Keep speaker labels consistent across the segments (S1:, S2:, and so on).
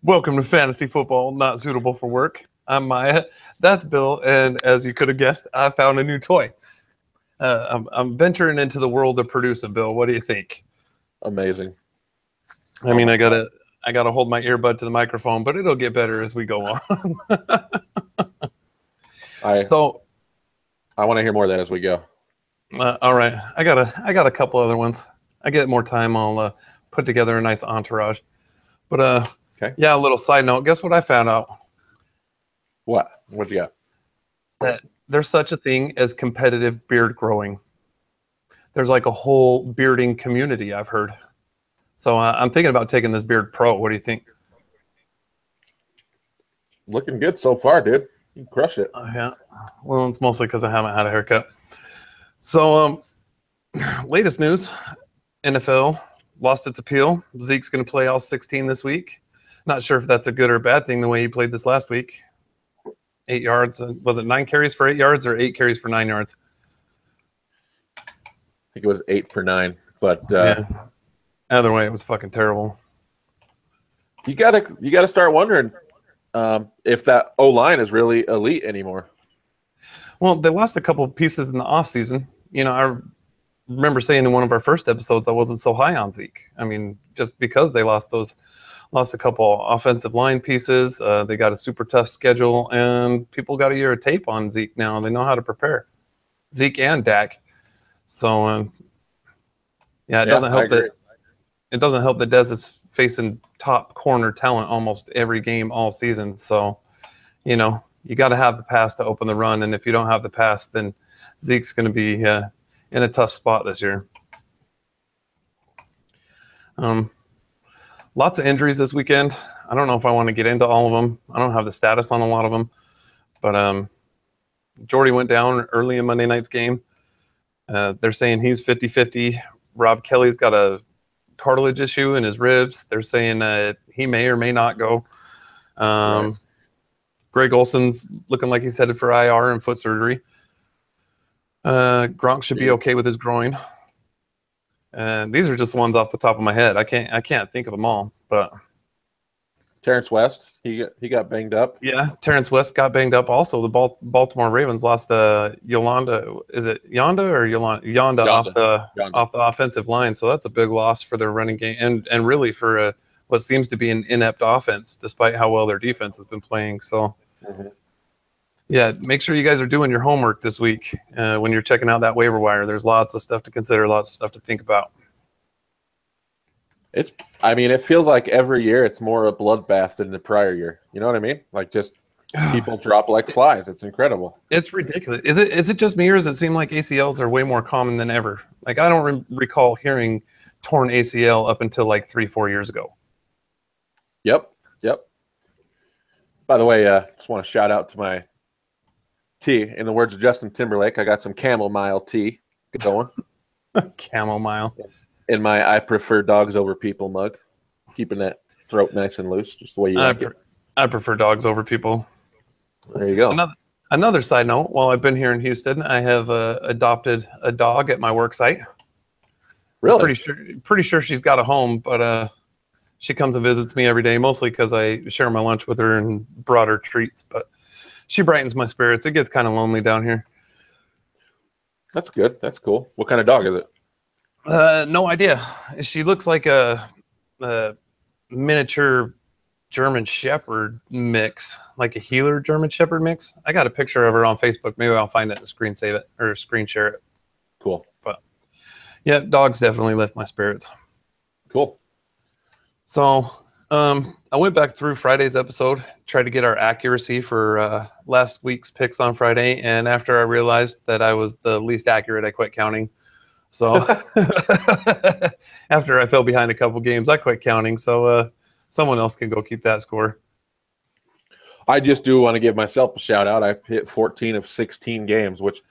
S1: Welcome to Fantasy Football Not Suitable for Work. I'm Maya. That's Bill, and as you could have guessed, I found a new toy. I'm venturing into the world of producer, Bill. What do you think?
S2: Amazing.
S1: I mean, I gotta hold my earbud to the microphone, but it'll get better as we go on.
S2: I want to hear more of that as we go.
S1: All right, I got a couple other ones. I get more time, I'll put together a nice entourage. But
S2: okay.
S1: Yeah, a little side note. Guess what I found out?
S2: What? What you got?
S1: That there's such a thing as competitive beard growing. There's like a whole bearding community, I've heard. So I'm thinking about taking this Beard Pro. What do you think?
S2: Looking good so far, dude. You crush it.
S1: Yeah. Well, it's mostly because I haven't had a haircut. So, latest news: NFL lost its appeal. Zeke's going to play all 16 this week. Not sure if that's a good or bad thing the way he played this last week. 8 yards. Was it 9 carries for 8 yards or 8 carries for 9 yards?
S2: I think it was 8 for 9. But
S1: yeah. Either way, it was fucking terrible.
S2: You gotta start wondering if that O-line is really elite anymore.
S1: Well, they lost a couple of pieces in the offseason. You know, I remember saying in one of our first episodes I wasn't so high on Zeke. I mean, just because they lost a couple offensive line pieces. They got a super tough schedule, and people got a year of tape on Zeke now. They know how to prepare. Zeke and Dak. So, it doesn't help that Dez is facing top corner talent almost every game all season. So, you know, you got to have the pass to open the run, and if you don't have the pass, then Zeke's going to be in a tough spot this year. Lots of injuries this weekend. I don't know if I want to get into all of them. I don't have the status on a lot of them. But Jordy went down early in Monday night's game. They're saying he's 50-50. Rob Kelly's got a cartilage issue in his ribs. They're saying he may or may not go. Right. Greg Olson's looking like he's headed for IR and foot surgery. Gronk should be okay with his groin. And these are just ones off the top of my head. I can't think of them all. But
S2: Terrence West, he got banged up.
S1: Yeah, Terrence West got banged up. Also, the Baltimore Ravens lost Yolanda. Is it Yonda or Yonda off the offensive line? So that's a big loss for their running game and really for what seems to be an inept offense, despite how well their defense has been playing. So. Mm-hmm. Yeah, make sure you guys are doing your homework this week when you're checking out that waiver wire. There's lots of stuff to consider, lots of stuff to think about.
S2: It feels like every year it's more a bloodbath than the prior year. You know what I mean? Like just people drop like flies. It's incredible.
S1: It's ridiculous. Is it just me, or does it seem like ACLs are way more common than ever? Like I don't recall hearing torn ACL up until like 3-4 years ago.
S2: Yep. By the way, just want to shout out to my tea. In the words of Justin Timberlake, I got some chamomile tea going.
S1: Chamomile.
S2: In my I prefer dogs over people mug. Keeping that throat nice and loose, just the way you like it.
S1: I prefer dogs over people.
S2: There you go.
S1: Another side note, while I've been here in Houston, I have adopted a dog at my work site.
S2: Really?
S1: Pretty sure she's got a home, but she comes and visits me every day, mostly because I share my lunch with her and brought her treats, but she brightens my spirits. It gets kind of lonely down here.
S2: That's good. That's cool. What kind of dog is it?
S1: No idea. She looks like a miniature German Shepherd mix, like a healer German Shepherd mix. I got a picture of her on Facebook. Maybe I'll find it and screen save it or screen share it.
S2: Cool.
S1: But yeah, dogs definitely lift my spirits.
S2: Cool.
S1: So I went back through Friday's episode, tried to get our accuracy for last week's picks on Friday, and after I realized that I was the least accurate, I quit counting. So after I fell behind a couple games, I quit counting. So someone else can go keep that score.
S2: I just do want to give myself a shout out. I hit 14 of 16 games, which,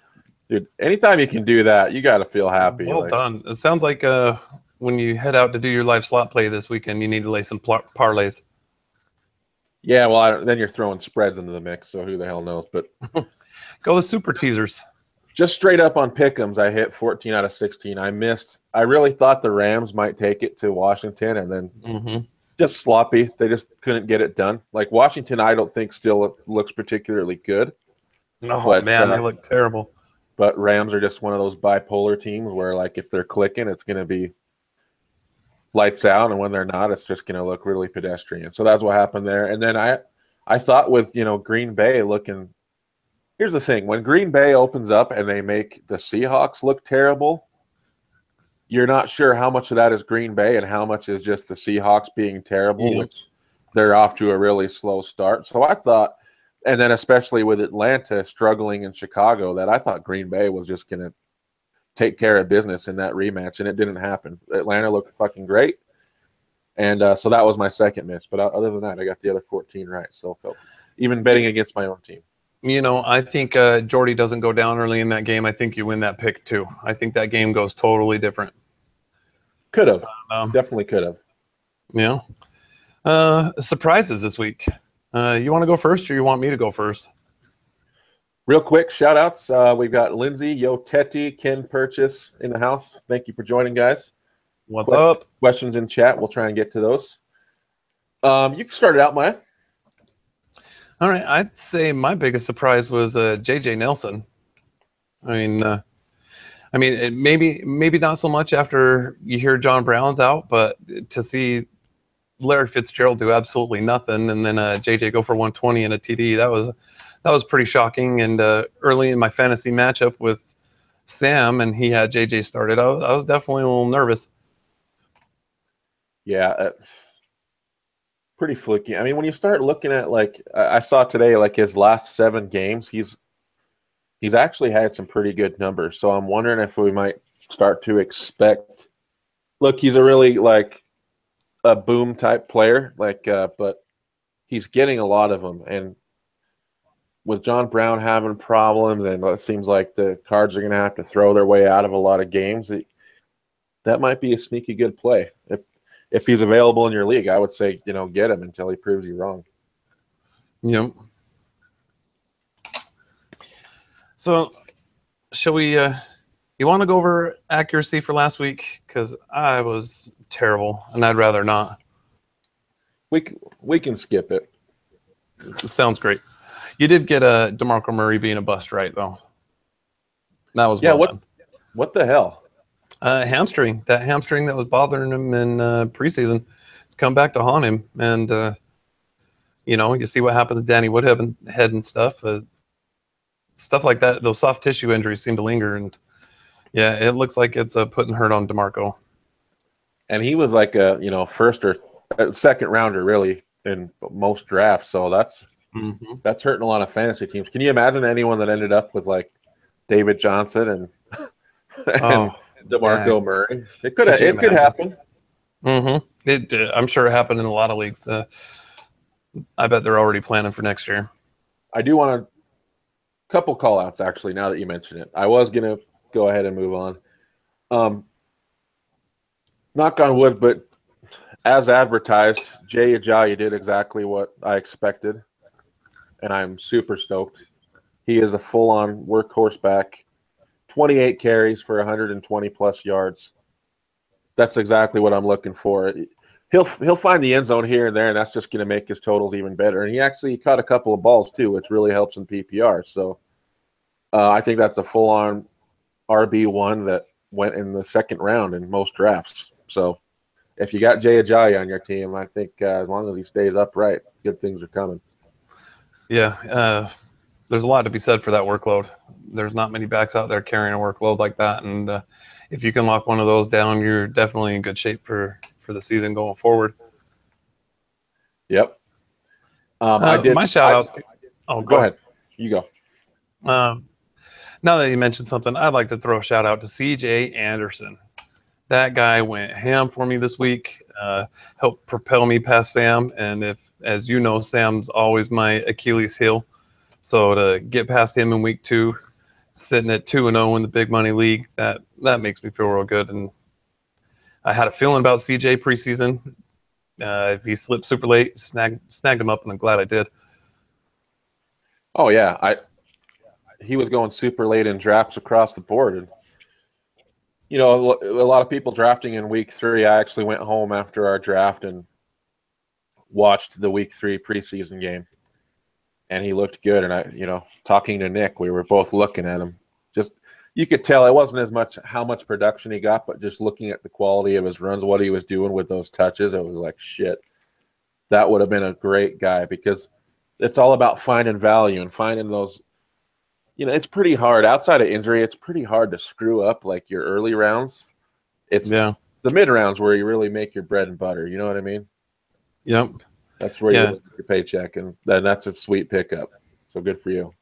S2: dude, anytime you can do that, you got to feel happy.
S1: Well done. It sounds like when you head out to do your live slot play this weekend, you need to lay some parlays.
S2: Yeah, well, then you're throwing spreads into the mix, so who the hell knows? But
S1: go the super teasers.
S2: Just straight up on pick'ems, I hit 14 out of 16. I really thought the Rams might take it to Washington, and then just sloppy. They just couldn't get it done. Like Washington, I don't think still looks particularly good.
S1: Oh
S2: But
S1: man, they look terrible.
S2: But Rams are just one of those bipolar teams where, like, if they're clicking, it's going to be lights out, and when they're not, it's just going to look really pedestrian. So that's what happened there. And then I thought with Green Bay looking. Here's the thing: when Green Bay opens up and they make the Seahawks look terrible, you're not sure how much of that is Green Bay and how much is just the Seahawks being terrible, which they're off to a really slow start. So I thought, and then especially with Atlanta struggling in Chicago, that I thought Green Bay was just going to take care of business in that rematch, and it didn't happen. Atlanta looked fucking great, and so that was my second miss. But other than that, I got the other 14 right. So even betting against my own team.
S1: I think Jordy doesn't go down early in that game. I think you win that pick too. I think that game goes totally different.
S2: Could have. Definitely could have.
S1: Yeah. Surprises this week. You want to go first or you want me to go first?
S2: Real quick, shout outs. We've got Lindsay, Yo Teti, Ken Purchase in the house. Thank you for joining, guys.
S1: What's up?
S2: Questions in chat. We'll try and get to those. You can start it out, Maya.
S1: All right. I'd say my biggest surprise was J.J. Nelson. Maybe not so much after you hear John Brown's out, but to see Larry Fitzgerald do absolutely nothing and then JJ go for 120 and a TD, that was pretty shocking. And early in my fantasy matchup with Sam, and he had JJ started, I was definitely a little nervous.
S2: Yeah, pretty fluky. I mean, when you start looking at, like, I saw today, like, his last 7 games, he's actually had some pretty good numbers. So I'm wondering if we might start to expect. Look, he's a really, like, a boom type player, like, but he's getting a lot of them. And with John Brown having problems, and it seems like the Cards are going to have to throw their way out of a lot of games, that might be a sneaky good play. If he's available in your league, I would say, get him until he proves you wrong.
S1: Yep. So, shall we? You want to go over accuracy for last week? Because I was terrible, and I'd rather not.
S2: We can skip it.
S1: It sounds great. You did get a DeMarco Murray being a bust, right? Though that was well done.
S2: What the hell?
S1: Hamstring. That hamstring that was bothering him in preseason, it's come back to haunt him. And you see what happened to Danny Woodhead and stuff. Stuff like that. Those soft tissue injuries seem to linger, and yeah, it looks like it's putting hurt on DeMarco.
S2: And he was like a first or second rounder really in most drafts, so that's hurting a lot of fantasy teams. Can you imagine anyone that ended up with like David Johnson and DeMarco Murray? It could happen.
S1: I'm sure it happened in a lot of leagues. I bet they're already planning for next year.
S2: I do want a couple call outs actually. Now that you mention it, I was gonna go ahead and move on. Knock on wood, but as advertised, Jay Ajayi did exactly what I expected, and I'm super stoked. He is a full-on workhorse back, 28 carries for 120 plus yards. That's exactly what I'm looking for. He'll find the end zone here and there, and that's just going to make his totals even better. And he actually caught a couple of balls too, which really helps in PPR. So I think that's a full-on RB1 that went in the second round in most drafts. So if you got Jay Ajayi on your team, I think as long as he stays upright, good things are coming.
S1: Yeah, there's a lot to be said for that workload. There's not many backs out there carrying a workload like that, and if you can lock one of those down, you're definitely in good shape for the season going forward.
S2: Yep.
S1: I did my shout outs.
S2: Go ahead. You go.
S1: Now that you mentioned something, I'd like to throw a shout out to CJ Anderson. That guy went ham for me this week, helped propel me past Sam. And as you know, Sam's always my Achilles heel. So to get past him in week 2, sitting at 2-0 in the big money league, that makes me feel real good. And I had a feeling about CJ preseason. If he slipped super late, snagged him up, and I'm glad I did.
S2: Oh yeah, he was going super late in drafts across the board, and a lot of people drafting in week 3. I actually went home after our draft and watched the week 3 preseason game, and he looked good. And talking to Nick, we were both looking at him. Just you could tell it wasn't as much how much production he got, but just looking at the quality of his runs, what he was doing with those touches, it was like, shit, that would have been a great guy, because it's all about finding value and finding those. It's pretty hard outside of injury. It's pretty hard to screw up like your early rounds. It's the mid rounds where you really make your bread and butter. You know what I mean?
S1: Yep.
S2: That's where you get your paycheck, and then that's a sweet pickup. So good for you.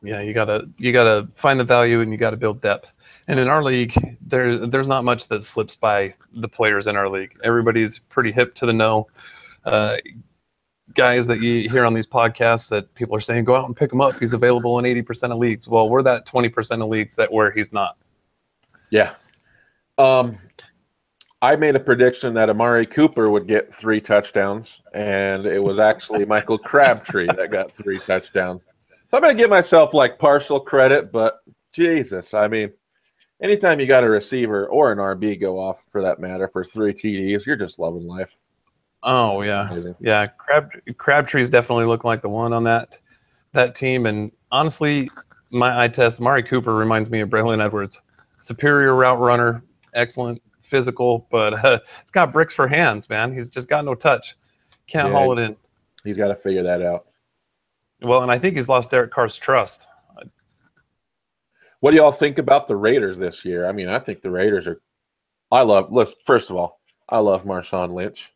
S1: Yeah, you gotta find the value, and you gotta build depth. And in our league, there's not much that slips by the players in our league. Everybody's pretty hip to the know. Guys that you hear on these podcasts that people are saying, go out and pick him up. He's available in 80% of leagues. Well, we're that 20% of leagues where he's not.
S2: Yeah. I made a prediction that Amari Cooper would get 3 touchdowns, and it was actually Michael Crabtree that got 3 touchdowns. So I'm going to give myself like partial credit, but Jesus, I mean, anytime you got a receiver or an RB go off, for that matter, for 3 TDs, you're just loving life.
S1: Oh, yeah. Amazing. Yeah, Crabtree's definitely looking like the one on that team. And honestly, my eye test, Amari Cooper reminds me of Braylon Edwards. Superior route runner, excellent physical, but he's got bricks for hands, man. He's just got no touch. Can't haul it in.
S2: He's got to figure that out.
S1: Well, and I think he's lost Derek Carr's trust.
S2: What do y'all think about the Raiders this year? I mean, I think the Raiders are – first of all, I love Marshawn Lynch.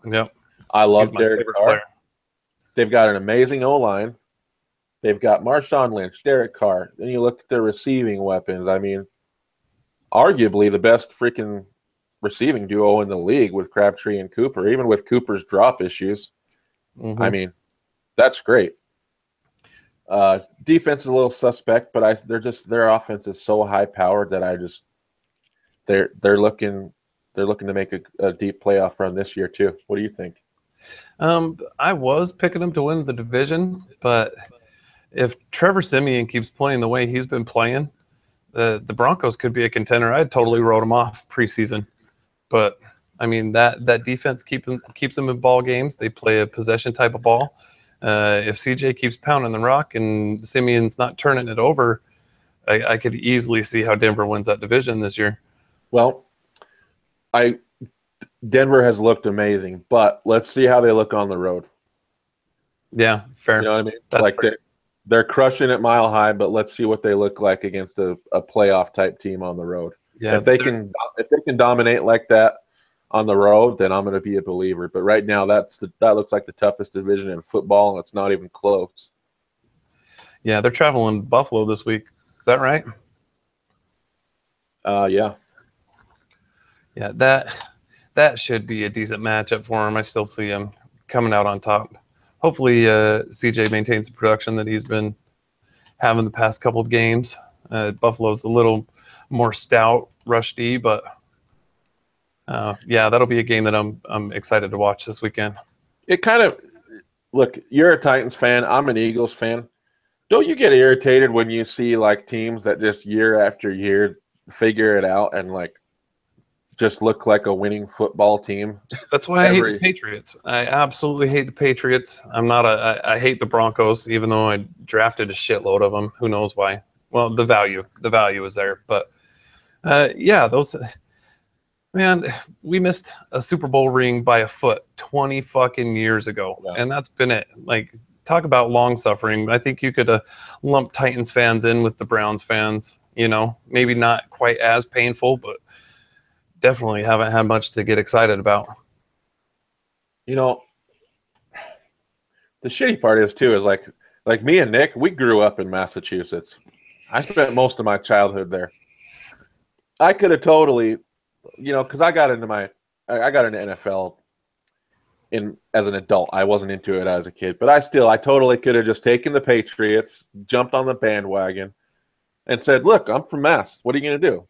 S1: Yep.
S2: I love Derek Carr. They've got an amazing O-line. They've got Marshawn Lynch, Derek Carr. Then you look at their receiving weapons. I mean, arguably the best freaking receiving duo in the league with Crabtree and Cooper, even with Cooper's drop issues. Mm-hmm. I mean, that's great. Defense is a little suspect, but their offense is so high powered that they're looking to make a deep playoff run this year too. What do you think?
S1: I was picking them to win the division, but if Trevor Siemian keeps playing the way he's been playing, the Broncos could be a contender. I totally wrote them off preseason, but I mean that defense keeps them in ball games. They play a possession type of ball. If CJ keeps pounding the rock and Siemian's not turning it over, I could easily see how Denver wins that division this year.
S2: Well, Denver has looked amazing, but let's see how they look on the road.
S1: Yeah, fair.
S2: You know what I mean? That's like they're crushing it mile high, but let's see what they look like against a playoff type team on the road. Yeah, if they can dominate like that on the road, then I'm going to be a believer. But right now, that looks like the toughest division in football, and it's not even close.
S1: Yeah, they're traveling to Buffalo this week. Is that right?
S2: Yeah.
S1: Yeah, that should be a decent matchup for him. I still see him coming out on top. Hopefully, CJ maintains the production that he's been having the past couple of games. Buffalo's a little more stout, rusty, but yeah, that'll be a game that I'm excited to watch this weekend.
S2: It kind of look. You're a Titans fan. I'm an Eagles fan. Don't you get irritated when you see like teams that just year after year figure it out and like just look like a winning football team?
S1: That's why I hate the Patriots. I absolutely hate the Patriots. I hate the Broncos, even though I drafted a shitload of them. Who knows why? Well, the value is there. But yeah, man, we missed a Super Bowl ring by a foot 20 fucking years ago. Yeah. And that's been it. Like, talk about long suffering. I think you could lump Titans fans in with the Browns fans, maybe not quite as painful, but definitely haven't had much to get excited about.
S2: The shitty part is too is like me and Nick, we grew up in Massachusetts. I spent most of my childhood there. I could have totally, because I got into NFL as an adult. I wasn't into it as a kid, but I totally could have just taken the Patriots, jumped on the bandwagon, and said, "Look, I'm from Mass. What are you going to do?"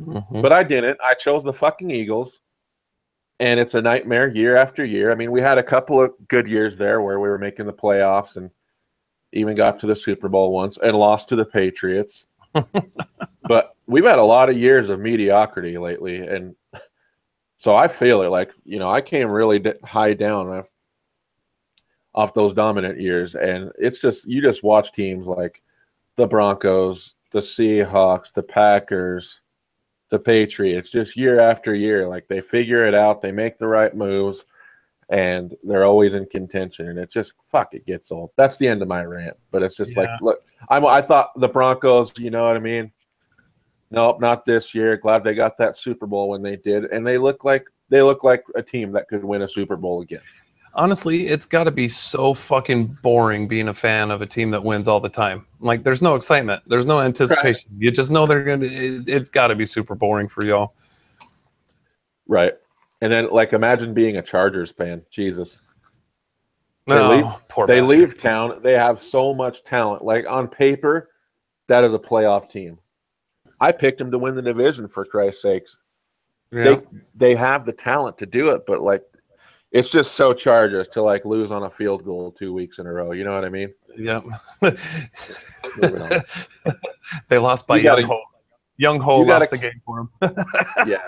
S2: Mm-hmm. But I didn't. I chose the fucking Eagles, and it's a nightmare year after year. I mean, we had a couple of good years there where we were making the playoffs and even got to the Super Bowl once and lost to the Patriots. But we've had a lot of years of mediocrity lately, and so I feel it. Like, I came really high down off those dominant years. And it's just, you just watch teams like the Broncos, the Seahawks, the Packers, the Patriots, just year after year. Like, they figure it out, they make the right moves, and they're always in contention. And it's just, it gets old. That's the end of my rant. But it's just like, look, I thought the Broncos, you know what I mean? Nope, not this year. Glad they got that Super Bowl when they did. And they look like a team that could win a Super Bowl again.
S1: Honestly, it's got to be so fucking boring being a fan of a team that wins all the time. Like, there's no excitement. There's no anticipation. Right. You just know they're going to – it's got to be super boring for y'all.
S2: Right. And then, like, imagine being a Chargers fan. Jesus. They leave town. They have so much talent. Like, on paper, that is a playoff team. I picked them to win the division, for Christ's sakes. Yeah. They have the talent to do it, but, like, it's just so Chargers to, like, lose on a field goal 2 weeks in a row. You know what I mean?
S1: Yep. They lost by Young Ho. Young Ho lost the game for him.
S2: Yeah.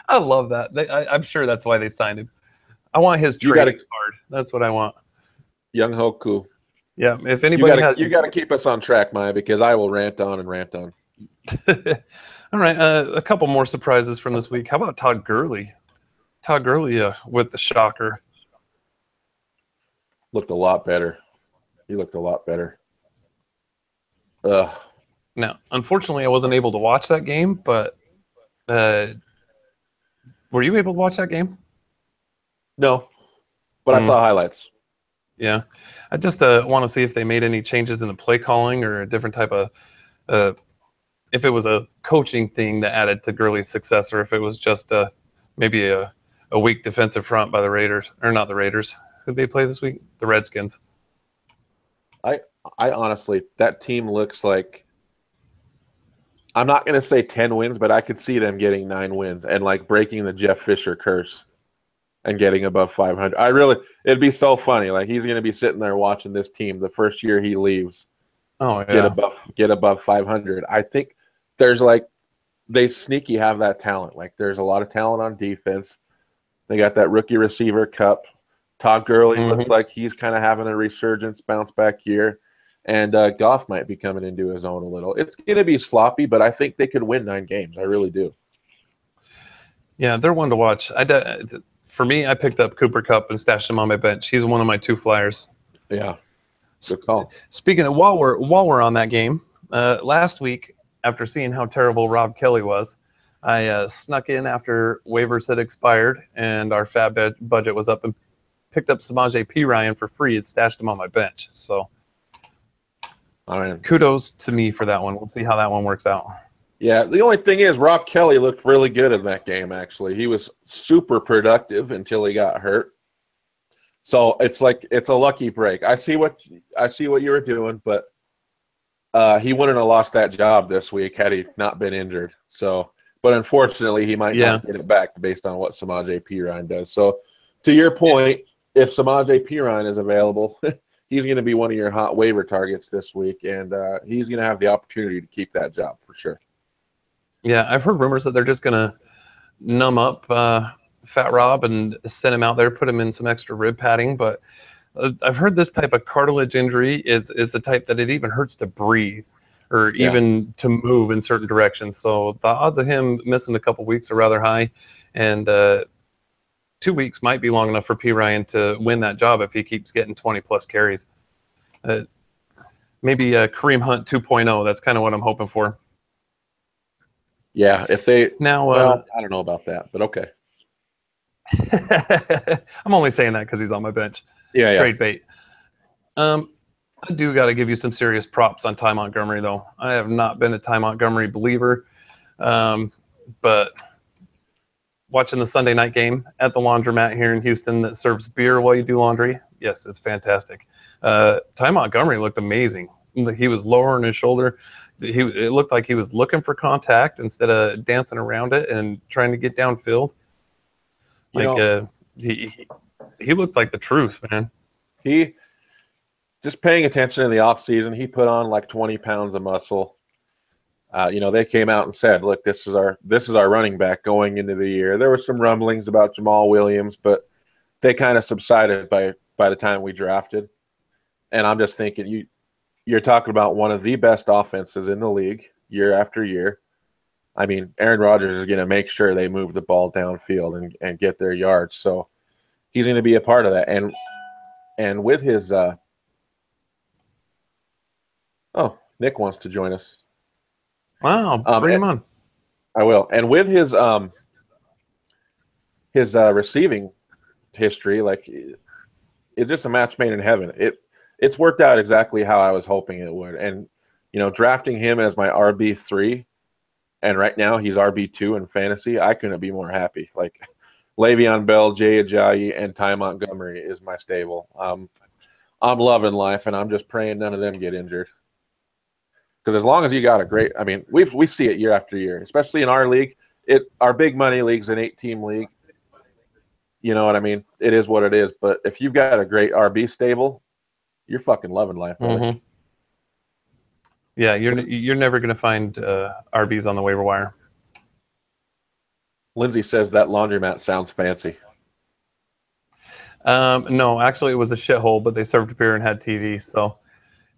S1: I love that. I'm sure that's why they signed him. I want his trade card. That's what I want.
S2: Young Ho Koo.
S1: Yeah. If anybody
S2: you got to keep us on track, Maya, because I will rant on and rant on.
S1: All right. A couple more surprises from this week. How about Todd Gurley? Todd Gurley with the shocker.
S2: Looked a lot better. He looked a lot better.
S1: Now, unfortunately, I wasn't able to watch that game, but were you able to watch that game?
S2: No, but I saw highlights.
S1: Yeah. I just want to see if they made any changes in the play calling or a different type of if it was a coaching thing that added to Gurley's success, or if it was just maybe a weak defensive front by the Raiders, or not the Raiders. Who'd they play this week? The Redskins.
S2: I honestly, that team looks like, I'm not going to say 10 wins, but I could see them getting 9 wins and, like, breaking the Jeff Fisher curse and getting above 500. It'd be so funny. Like, he's going to be sitting there watching this team the first year he leaves.
S1: Oh, yeah.
S2: Get above 500. I think there's, like, they sneaky have that talent. Like, there's a lot of talent on defense. They got that rookie receiver Cup. Todd Gurley looks like he's kind of having a resurgence, bounce back year. And Goff might be coming into his own a little. It's going to be sloppy, but I think they could win 9 games. I really do.
S1: Yeah, they're one to watch. For me, I picked up Cooper Kupp and stashed him on my bench. He's one of my 2 flyers.
S2: Yeah, good call.
S1: Speaking of, while we're on that game, last week, after seeing how terrible Rob Kelly was, I snuck in after waivers had expired and our fab budget was up and picked up Samaje Perine for free and stashed him on my bench. So kudos to me for that one. We'll see how that one works out.
S2: Yeah, the only thing is Rob Kelly looked really good in that game, actually. He was super productive until he got hurt. So it's like it's a lucky break. I see what you were doing, but he wouldn't have lost that job this week had he not been injured. So, but unfortunately, he might not get it back based on what Samaje Perine does. So, to your point, if Samaje Perine is available, he's going to be one of your hot waiver targets this week, and he's going to have the opportunity to keep that job for sure.
S1: Yeah, I've heard rumors that they're just going to numb up Fat Rob and send him out there, put him in some extra rib padding. But I've heard this type of cartilage injury is a type that it even hurts to breathe or even to move in certain directions. So the odds of him missing a couple weeks are rather high, and 2 weeks might be long enough for P. Ryan to win that job if he keeps getting 20-plus carries. Maybe Kareem Hunt 2.0. That's kind of what I'm hoping for.
S2: Yeah, if they
S1: now,
S2: I don't know about that, but okay.
S1: I'm only saying that because he's on my bench.
S2: Yeah,
S1: trade bait. I do got to give you some serious props on Ty Montgomery, though. I have not been a Ty Montgomery believer, but watching the Sunday night game at the laundromat here in Houston that serves beer while you do laundry, yes, it's fantastic. Ty Montgomery looked amazing. He was lowering his shoulder. It looked like he was looking for contact instead of dancing around it and trying to get downfield. He looked like the truth, man.
S2: He just paying attention in the off season. He put on like 20 pounds of muscle. They came out and said, "Look, this is our running back going into the year." There were some rumblings about Jamal Williams, but they kind of subsided by by the time we drafted. And I'm just thinking, you're talking about one of the best offenses in the league year after year. I mean, Aaron Rodgers is going to make sure they move the ball downfield and get their yards. So he's going to be a part of that. And with his Nick wants to join us.
S1: Wow, bring him on.
S2: I will. And with his receiving history, like, it's just a match made in heaven. It's worked out exactly how I was hoping it would. And, drafting him as my RB3, and right now he's RB2 in fantasy, I couldn't be more happy. Like, Le'Veon Bell, Jay Ajayi, and Ty Montgomery is my stable. I'm loving life, and I'm just praying none of them get injured. Because as long as you got a great – I mean, we see it year after year, especially in our league. Our big money league's an 8-team league. You know what I mean? It is what it is. But if you've got a great RB stable, you're fucking loving life, brother.
S1: Mm-hmm. Yeah, you're never going to find RBs on the waiver wire.
S2: Lindsay says that laundromat sounds fancy.
S1: No, actually, it was a shithole, but they served beer and had TV. So,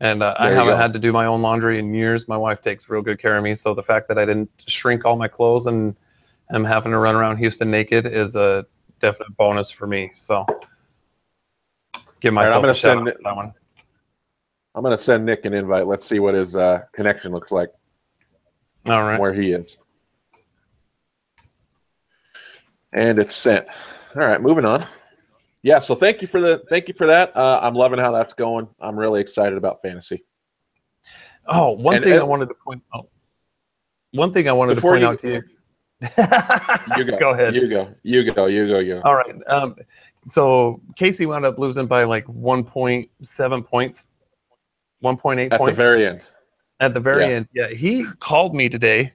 S1: and I haven't had to do my own laundry in years. My wife takes real good care of me. So the fact that I didn't shrink all my clothes and am having to run around Houston naked is a definite bonus for me. So, give myself a shout out for that one.
S2: I'm going to send Nick an invite. Let's see what his connection looks like.
S1: All right.
S2: Where he is. And it's sent. All right, moving on. Yeah, so thank you for that. I'm loving how that's going. I'm really excited about fantasy.
S1: Oh, one thing I wanted to point out to you.
S2: You go.
S1: Go ahead.
S2: You go.
S1: All right. So Casey wound up losing by like 1.7 points. 1.8 points.
S2: At the very end.
S1: At the very end, yeah. He called me today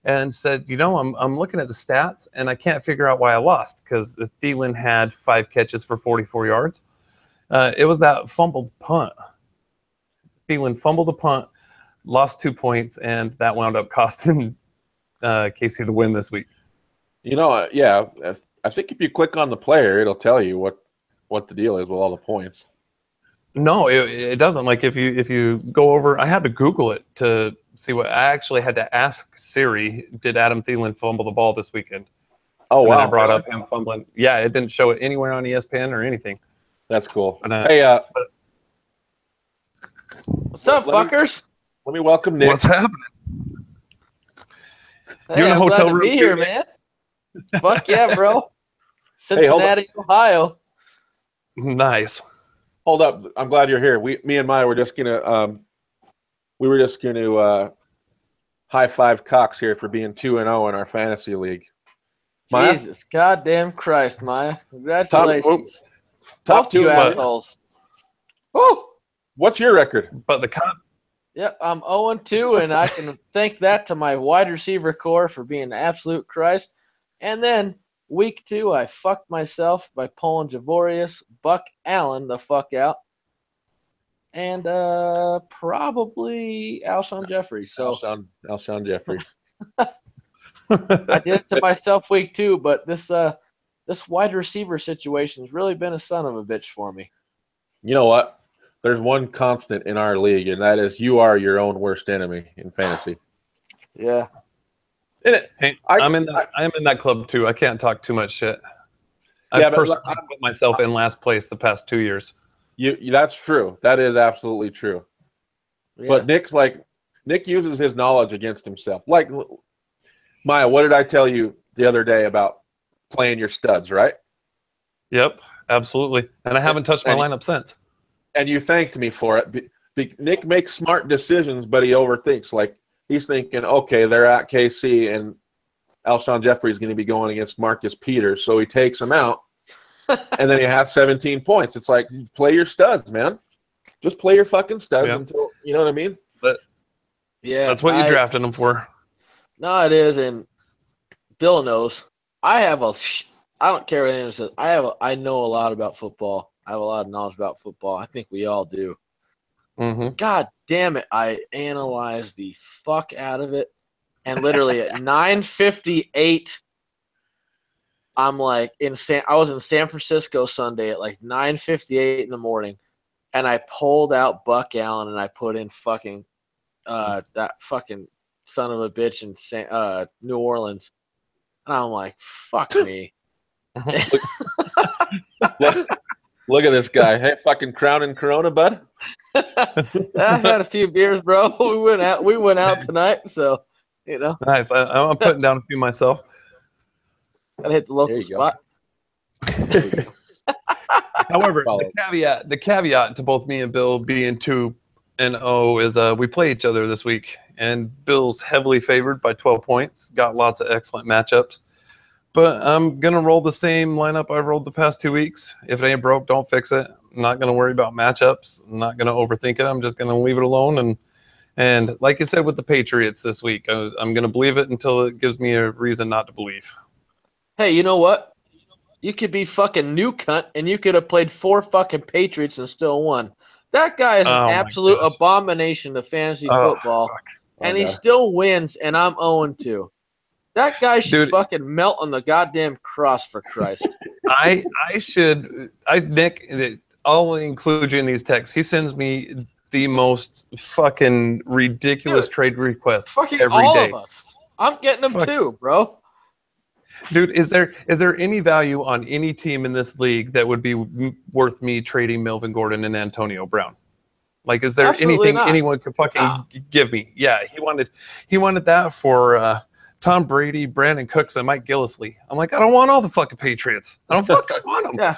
S1: and said, I'm looking at the stats, and I can't figure out why I lost, because Thielen had 5 catches for 44 yards. It was that fumbled punt. Thielen fumbled a punt, lost 2 points, and that wound up costing Casey the win this week.
S2: Yeah. I think if you click on the player, it'll tell you what the deal is with all the points.
S1: No, it doesn't. Like if you go over, I had to Google it to see what. I actually had to ask Siri, did Adam Thielen fumble the ball this weekend?
S2: Oh, wow.
S1: And I brought up him fumbling. Yeah, it didn't show it anywhere on ESPN or anything.
S2: That's cool.
S1: And,
S2: hey,
S3: what's up, fuckers?
S2: Let me welcome Nick.
S1: What's happening?
S3: Hey,
S1: You're in a hotel
S3: glad
S1: room
S3: to be here, man. Fuck yeah, bro. Cincinnati, Ohio.
S1: Nice.
S2: Hold up. I'm glad you're here. Me and Maya were just gonna high five Cox here for being 2-0 in our fantasy league.
S3: Maya? Jesus, goddamn Christ, Maya! Congratulations,
S2: top
S3: both
S2: 2
S3: you assholes. Woo!
S2: What's your record?
S1: But the
S3: Yep, I'm 0-2, and I can thank that to my wide receiver core for being an absolute Christ. And then week 2, I fucked myself by pulling Javorius Buck Allen the fuck out. And probably Alshon Jeffrey. So
S2: Alshon Jeffrey.
S3: I did it to myself week 2, but this wide receiver situation has really been a son of a bitch for me.
S2: You know what? There's one constant in our league, and that is you are your own worst enemy in fantasy.
S3: Yeah.
S1: I'm in that club too. I can't talk too much shit. I've personally put myself in last place the past 2 years.
S2: That's true. That is absolutely true. Yeah. But Nick uses his knowledge against himself. Like, Maya, what did I tell you the other day about playing your studs, right?
S1: Yep, absolutely. And I haven't touched my lineup since.
S2: And you thanked me for it. Nick makes smart decisions, but he overthinks. Like, he's thinking, okay, they're at KC, and Alshon Jeffrey is going to be going against Marcus Peters, so he takes him out, and then he has 17 points. It's like, play your studs, man. Just play your fucking studs until, you know what I mean?
S1: But yeah, that's what you drafted him for.
S3: No, it is, and Bill knows. I don't care what anyone says. I know a lot about football. I have a lot of knowledge about football. I think we all do.
S1: Mm-hmm.
S3: God damn it. I analyzed the fuck out of it. And literally at 9:58, I'm like I was in San Francisco Sunday at like 9:58 in the morning, and I pulled out Buck Allen and I put in fucking that fucking son of a bitch in New Orleans, and I'm like, fuck me.
S2: Look at this guy. Hey, fucking Crown and Corona, bud.
S3: I had a few beers, bro. We went out tonight, so you know.
S1: Nice. I'm putting down a few myself.
S3: Gotta hit the local spot.
S1: However, the caveat to both me and Bill being 2-0 is we play each other this week, and Bill's heavily favored by 12 points. Got lots of excellent matchups. But I'm going to roll the same lineup I've rolled the past 2 weeks. If it ain't broke, don't fix it. I'm not going to worry about matchups. I'm not going to overthink it. I'm just going to leave it alone. And like you said with the Patriots this week, I'm going to believe it until it gives me a reason not to believe.
S3: Hey, you know what? You could be fucking new cunt, and you could have played 4 fucking Patriots and still won. That guy is an absolute abomination to fantasy football, and he still wins, and I'm 0-2. That guy should fucking melt on the goddamn cross, for Christ.
S1: Nick, I'll include you in these texts. He sends me the most fucking ridiculous trade requests
S3: fucking
S1: every
S3: all
S1: day.
S3: Of us. I'm getting them too, bro.
S1: Dude, is there any value on any team in this league that would be worth me trading Melvin Gordon and Antonio Brown? Like, is there anything anyone could fucking give me? Yeah, he wanted that for Tom Brady, Brandon Cooks, and Mike Gillislee. I'm like, I don't want all the fucking Patriots. I don't fucking want them.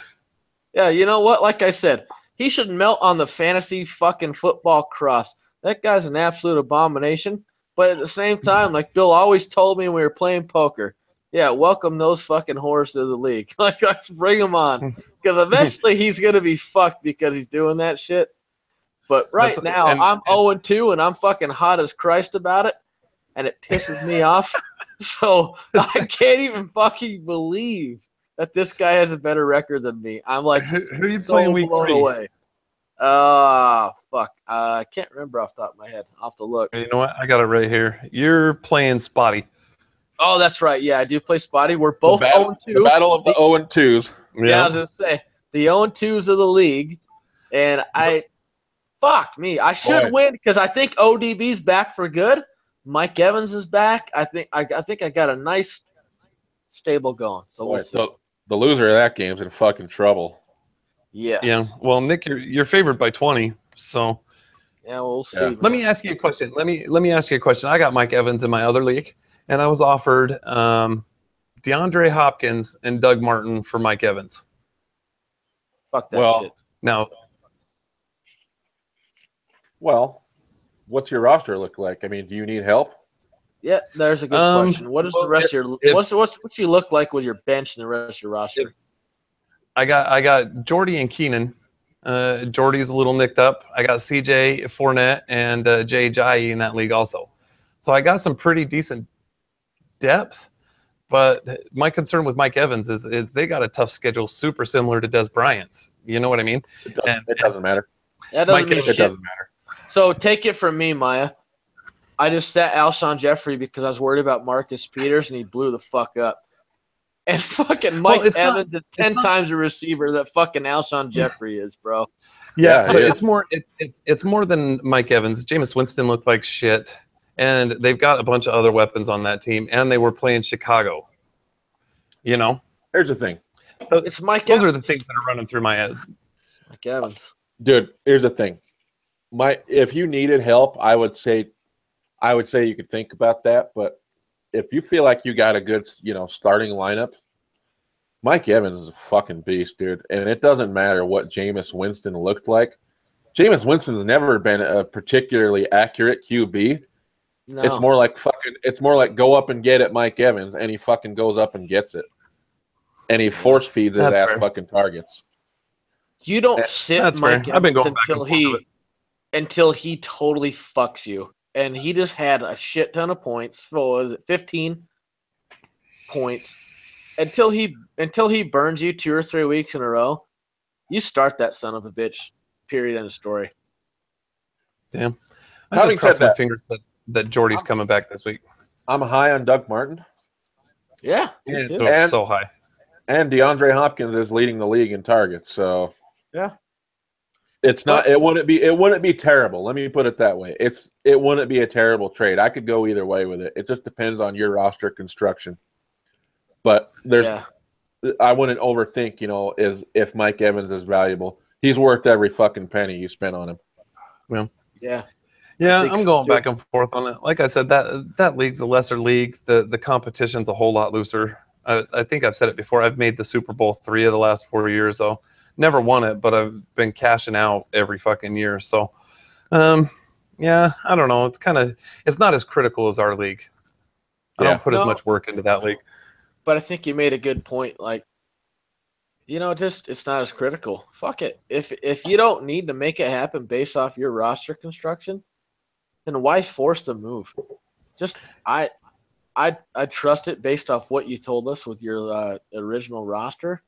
S3: Yeah. You know what? Like I said, he should melt on the fantasy fucking football cross. That guy's an absolute abomination. But at the same time, like Bill always told me when we were playing poker, yeah, welcome those fucking whores to the league. Like, let's bring them on, because eventually he's gonna be fucked because he's doing that shit. But now I'm 0-2 and I'm fucking hot as Christ about it, and it pisses me off. So I can't even fucking believe that this guy has a better record than me. I'm like,
S1: who are you playing week 3?
S3: Away. Fuck. I can't remember off the top of my head. I'll have to look.
S1: You know what? I got it right here. You're playing Spotty.
S3: Oh, that's right. Yeah, I do play Spotty. We're both 0-2.
S2: The battle of the 0-2s.
S3: Yeah, I was going to say, the 0-2s of the league. And fuck me. I should win because I think ODB's back for good. Mike Evans is back. I think I got a nice stable going. So we'll see.
S2: So the loser of that game's in fucking trouble.
S3: Yes.
S1: Yeah. Well, Nick, you're favored by 20. So
S3: yeah, we'll see.
S1: Yeah. Let me ask you a question. Let me ask you a question. I got Mike Evans in my other league, and I was offered DeAndre Hopkins and Doug Martin for Mike Evans.
S3: Fuck that shit.
S1: Now.
S2: Well, what's your roster look like? I mean, do you need help?
S3: Yeah, there's a good question. What is the rest of your what's you look like with your bench and the rest of your roster?
S1: I got Jordy and Keenan. Jordy's a little nicked up. I got CJ Fournette and Jay Ajayi in that league also. So I got some pretty decent depth. But my concern with Mike Evans is they got a tough schedule, super similar to Des Bryant's. You know what I mean?
S2: It doesn't matter.
S3: That doesn't mean
S2: shit. It doesn't matter.
S3: So take it from me, Maya. I just sat Alshon Jeffrey because I was worried about Marcus Peters, and he blew the fuck up. And fucking Mike Evans is 10 times a receiver that fucking Alshon Jeffrey is, bro.
S1: Yeah, but it's more than Mike Evans. Jameis Winston looked like shit, and they've got a bunch of other weapons on that team, and they were playing Chicago. You know?
S2: Here's the thing.
S1: So
S3: it's Mike
S1: Those
S3: Evans.
S1: are the things that are running through my head.
S3: Mike Evans.
S2: Dude, here's the thing. If you needed help, I would say you could think about that. But if you feel like you got a good, starting lineup, Mike Evans is a fucking beast, dude. And it doesn't matter what Jameis Winston looked like. Jameis Winston's never been a particularly accurate QB. No. It's more like go up and get it, Mike Evans, and he fucking goes up and gets it. And he force feeds his ass fucking targets.
S3: You don't sit Mike Evans until he totally fucks you. And he just had a shit ton of points. What was it, 15 points. Until he burns you 2 or 3 weeks in a row, you start that son of a bitch. Period. End of story.
S1: Damn. I just crossed my fingers that Jordy's coming back this week.
S2: I'm high on Doug Martin.
S3: Yeah.
S1: So high.
S2: And DeAndre Hopkins is leading the league in targets, so
S3: Yeah.
S2: it's not. It wouldn't be terrible. Let me put it that way. It wouldn't be a terrible trade. I could go either way with it. It just depends on your roster construction. But I wouldn't overthink. Is if Mike Evans is valuable, he's worth every fucking penny you spent on him.
S1: Yeah, I'm going back and forth on it. Like I said, that league's a lesser league. The competition's a whole lot looser. I think I've said it before. I've made the Super Bowl 3 of the last 4 years, though. Never won it, but I've been cashing out every fucking year. So, yeah, I don't know. It's not as critical as our league. I don't put as much work into that league.
S3: But I think you made a good point. Like, it's not as critical. Fuck it. If you don't need to make it happen based off your roster construction, then why force the move? I trust it based off what you told us with your original roster,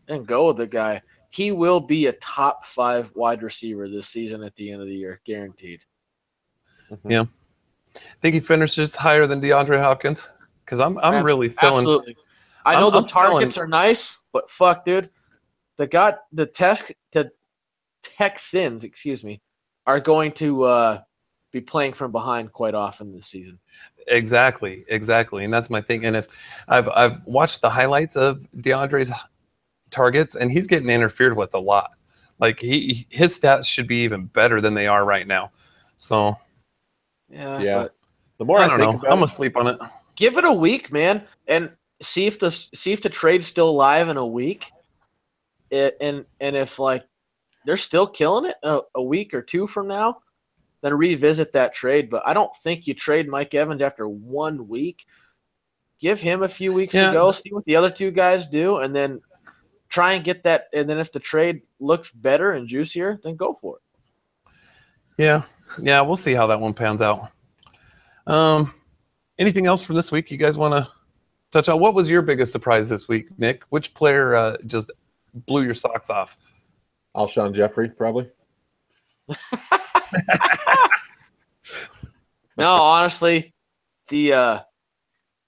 S3: and go with the guy. He will be a top 5 wide receiver this season at the end of the year, guaranteed.
S1: Mm-hmm. Yeah, think he finishes higher than DeAndre Hopkins? Because I'm really feeling.
S3: Absolutely. I know the targets are nice, but fuck, dude, the Texans, are going to be playing from behind quite often this season.
S1: Exactly, and that's my thing. And if I've watched the highlights of DeAndre's targets, and he's getting interfered with a lot. Like his stats should be even better than they are right now. So
S3: yeah. But
S1: the more I think about I'm gonna sleep on it.
S3: Give it a week, man, and see if the trade's still live in a week. And if like they're still killing it a week or 2 from now, then revisit that trade. But I don't think you trade Mike Evans after 1 week. Give him a few weeks to go, see what the other 2 guys do, and then try and get that. And then if the trade looks better and juicier, then go for
S1: it. Yeah, we'll see how that one pans out. Anything else from this week you guys want to touch on? What was your biggest surprise this week, Nick? Which player just blew your socks off?
S2: Alshon Jeffrey, probably.
S3: No, honestly, the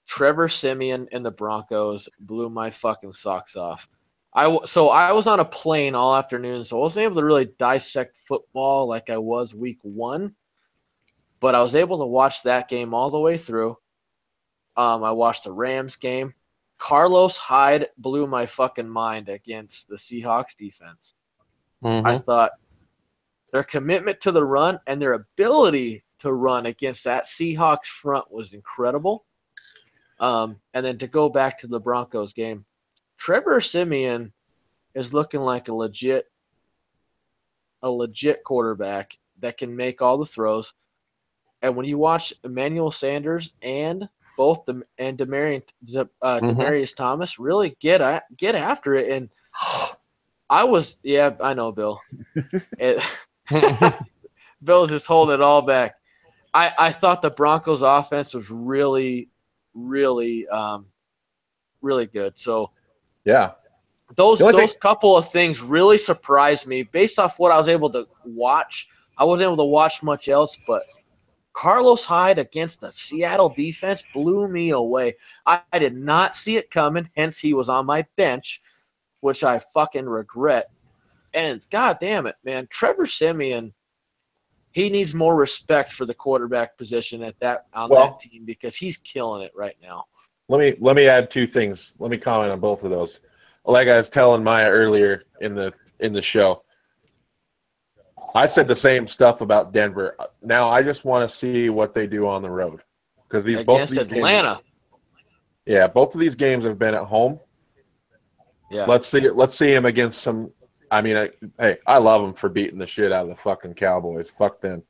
S3: Trevor Siemian and the Broncos blew my fucking socks off. I was on a plane all afternoon, so I wasn't able to really dissect football like I was week 1, but I was able to watch that game all the way through. I watched the Rams game. Carlos Hyde blew my fucking mind against the Seahawks defense.
S1: Mm-hmm.
S3: I thought their commitment to the run and their ability to run against that Seahawks front was incredible. And then to go back to the Broncos game, Trevor Siemian is looking like a legit quarterback that can make all the throws. And when you watch Emmanuel Sanders and Demaryius Thomas really get after it, and I know, Bill. Bill's just holding it all back. I thought the Broncos offense was really, really, really good. So
S2: yeah,
S3: those couple of things really surprised me based off what I was able to watch. I wasn't able to watch much else, but Carlos Hyde against the Seattle defense blew me away. I did not see it coming, hence he was on my bench, which I fucking regret. And god damn it, man, Trevor Siemian, he needs more respect for the quarterback position that team because he's killing it right now.
S2: Let me add 2 things. Let me comment on both of those. Like I was telling Maya earlier in the show, I said the same stuff about Denver. Now I just want to see what they do on the road because both of these
S3: Atlanta.
S2: Both of these games have been at home.
S3: Yeah,
S2: let's see him against some. I mean, I love them for beating the shit out of the fucking Cowboys. Fuck them.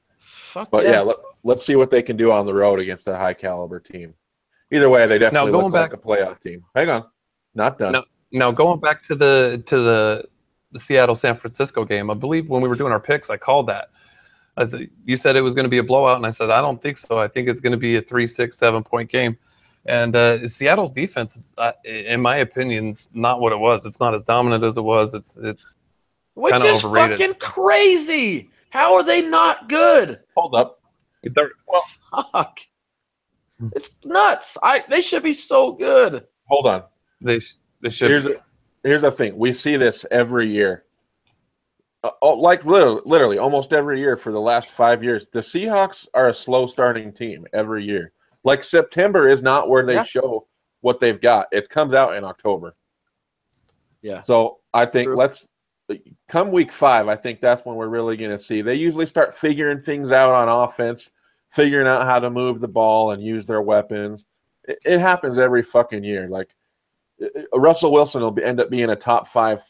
S2: Let's see what they can do on the road against a high caliber team. Either way, they definitely look like a playoff team. Hang on, not done.
S1: Now going back to the Seattle San Francisco game, I believe when we were doing our picks, I called that. You said it was going to be a blowout, and I said I don't think so. I think it's going to be a 3, 6, 7 point game. And Seattle's defense, is, in my opinion, is not what it was. It's not as dominant as it was. It's
S3: which is overrated. Fucking crazy. How are they not good?
S2: Hold up.
S3: Fuck. It's nuts. They should be so good.
S2: Hold on.
S1: They should.
S2: here's the thing. We see this every year. Like literally almost every year for the last 5 years. The Seahawks are a slow starting team every year. Like September is not where they show what they've got. It comes out in October.
S3: Yeah.
S2: So I think
S3: True.
S2: let's come week 5. I think that's when we're really going to see. They usually start figuring things out on offense, figuring out how to move the ball and use their weapons. It happens every fucking year. Like Russell Wilson will end up being a top 5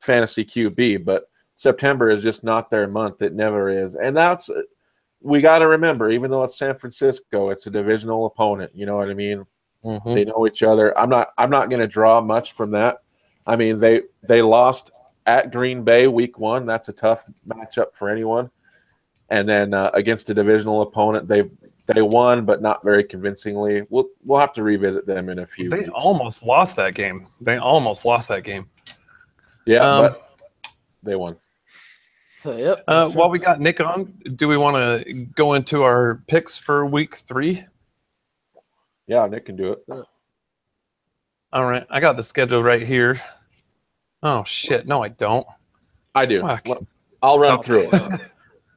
S2: fantasy QB, but September is just not their month. It never is. And that's, we got to remember, even though it's San Francisco, it's a divisional opponent. You know what I mean?
S1: Mm-hmm.
S2: They know each other. I'm not going to draw much from that. I mean, they lost at Green Bay week 1. That's a tough matchup for anyone. And then against a divisional opponent, they won, but not very convincingly. We'll have to revisit them in a few weeks.
S1: They almost lost that game.
S2: Yeah, but they won.
S3: Yep.
S1: While we got Nick on, do we want to go into our picks for week 3?
S2: Yeah, Nick can do it.
S1: All right, I got the schedule right here. Oh shit, no, I don't.
S2: I do.
S1: Fuck.
S2: I'll run through it.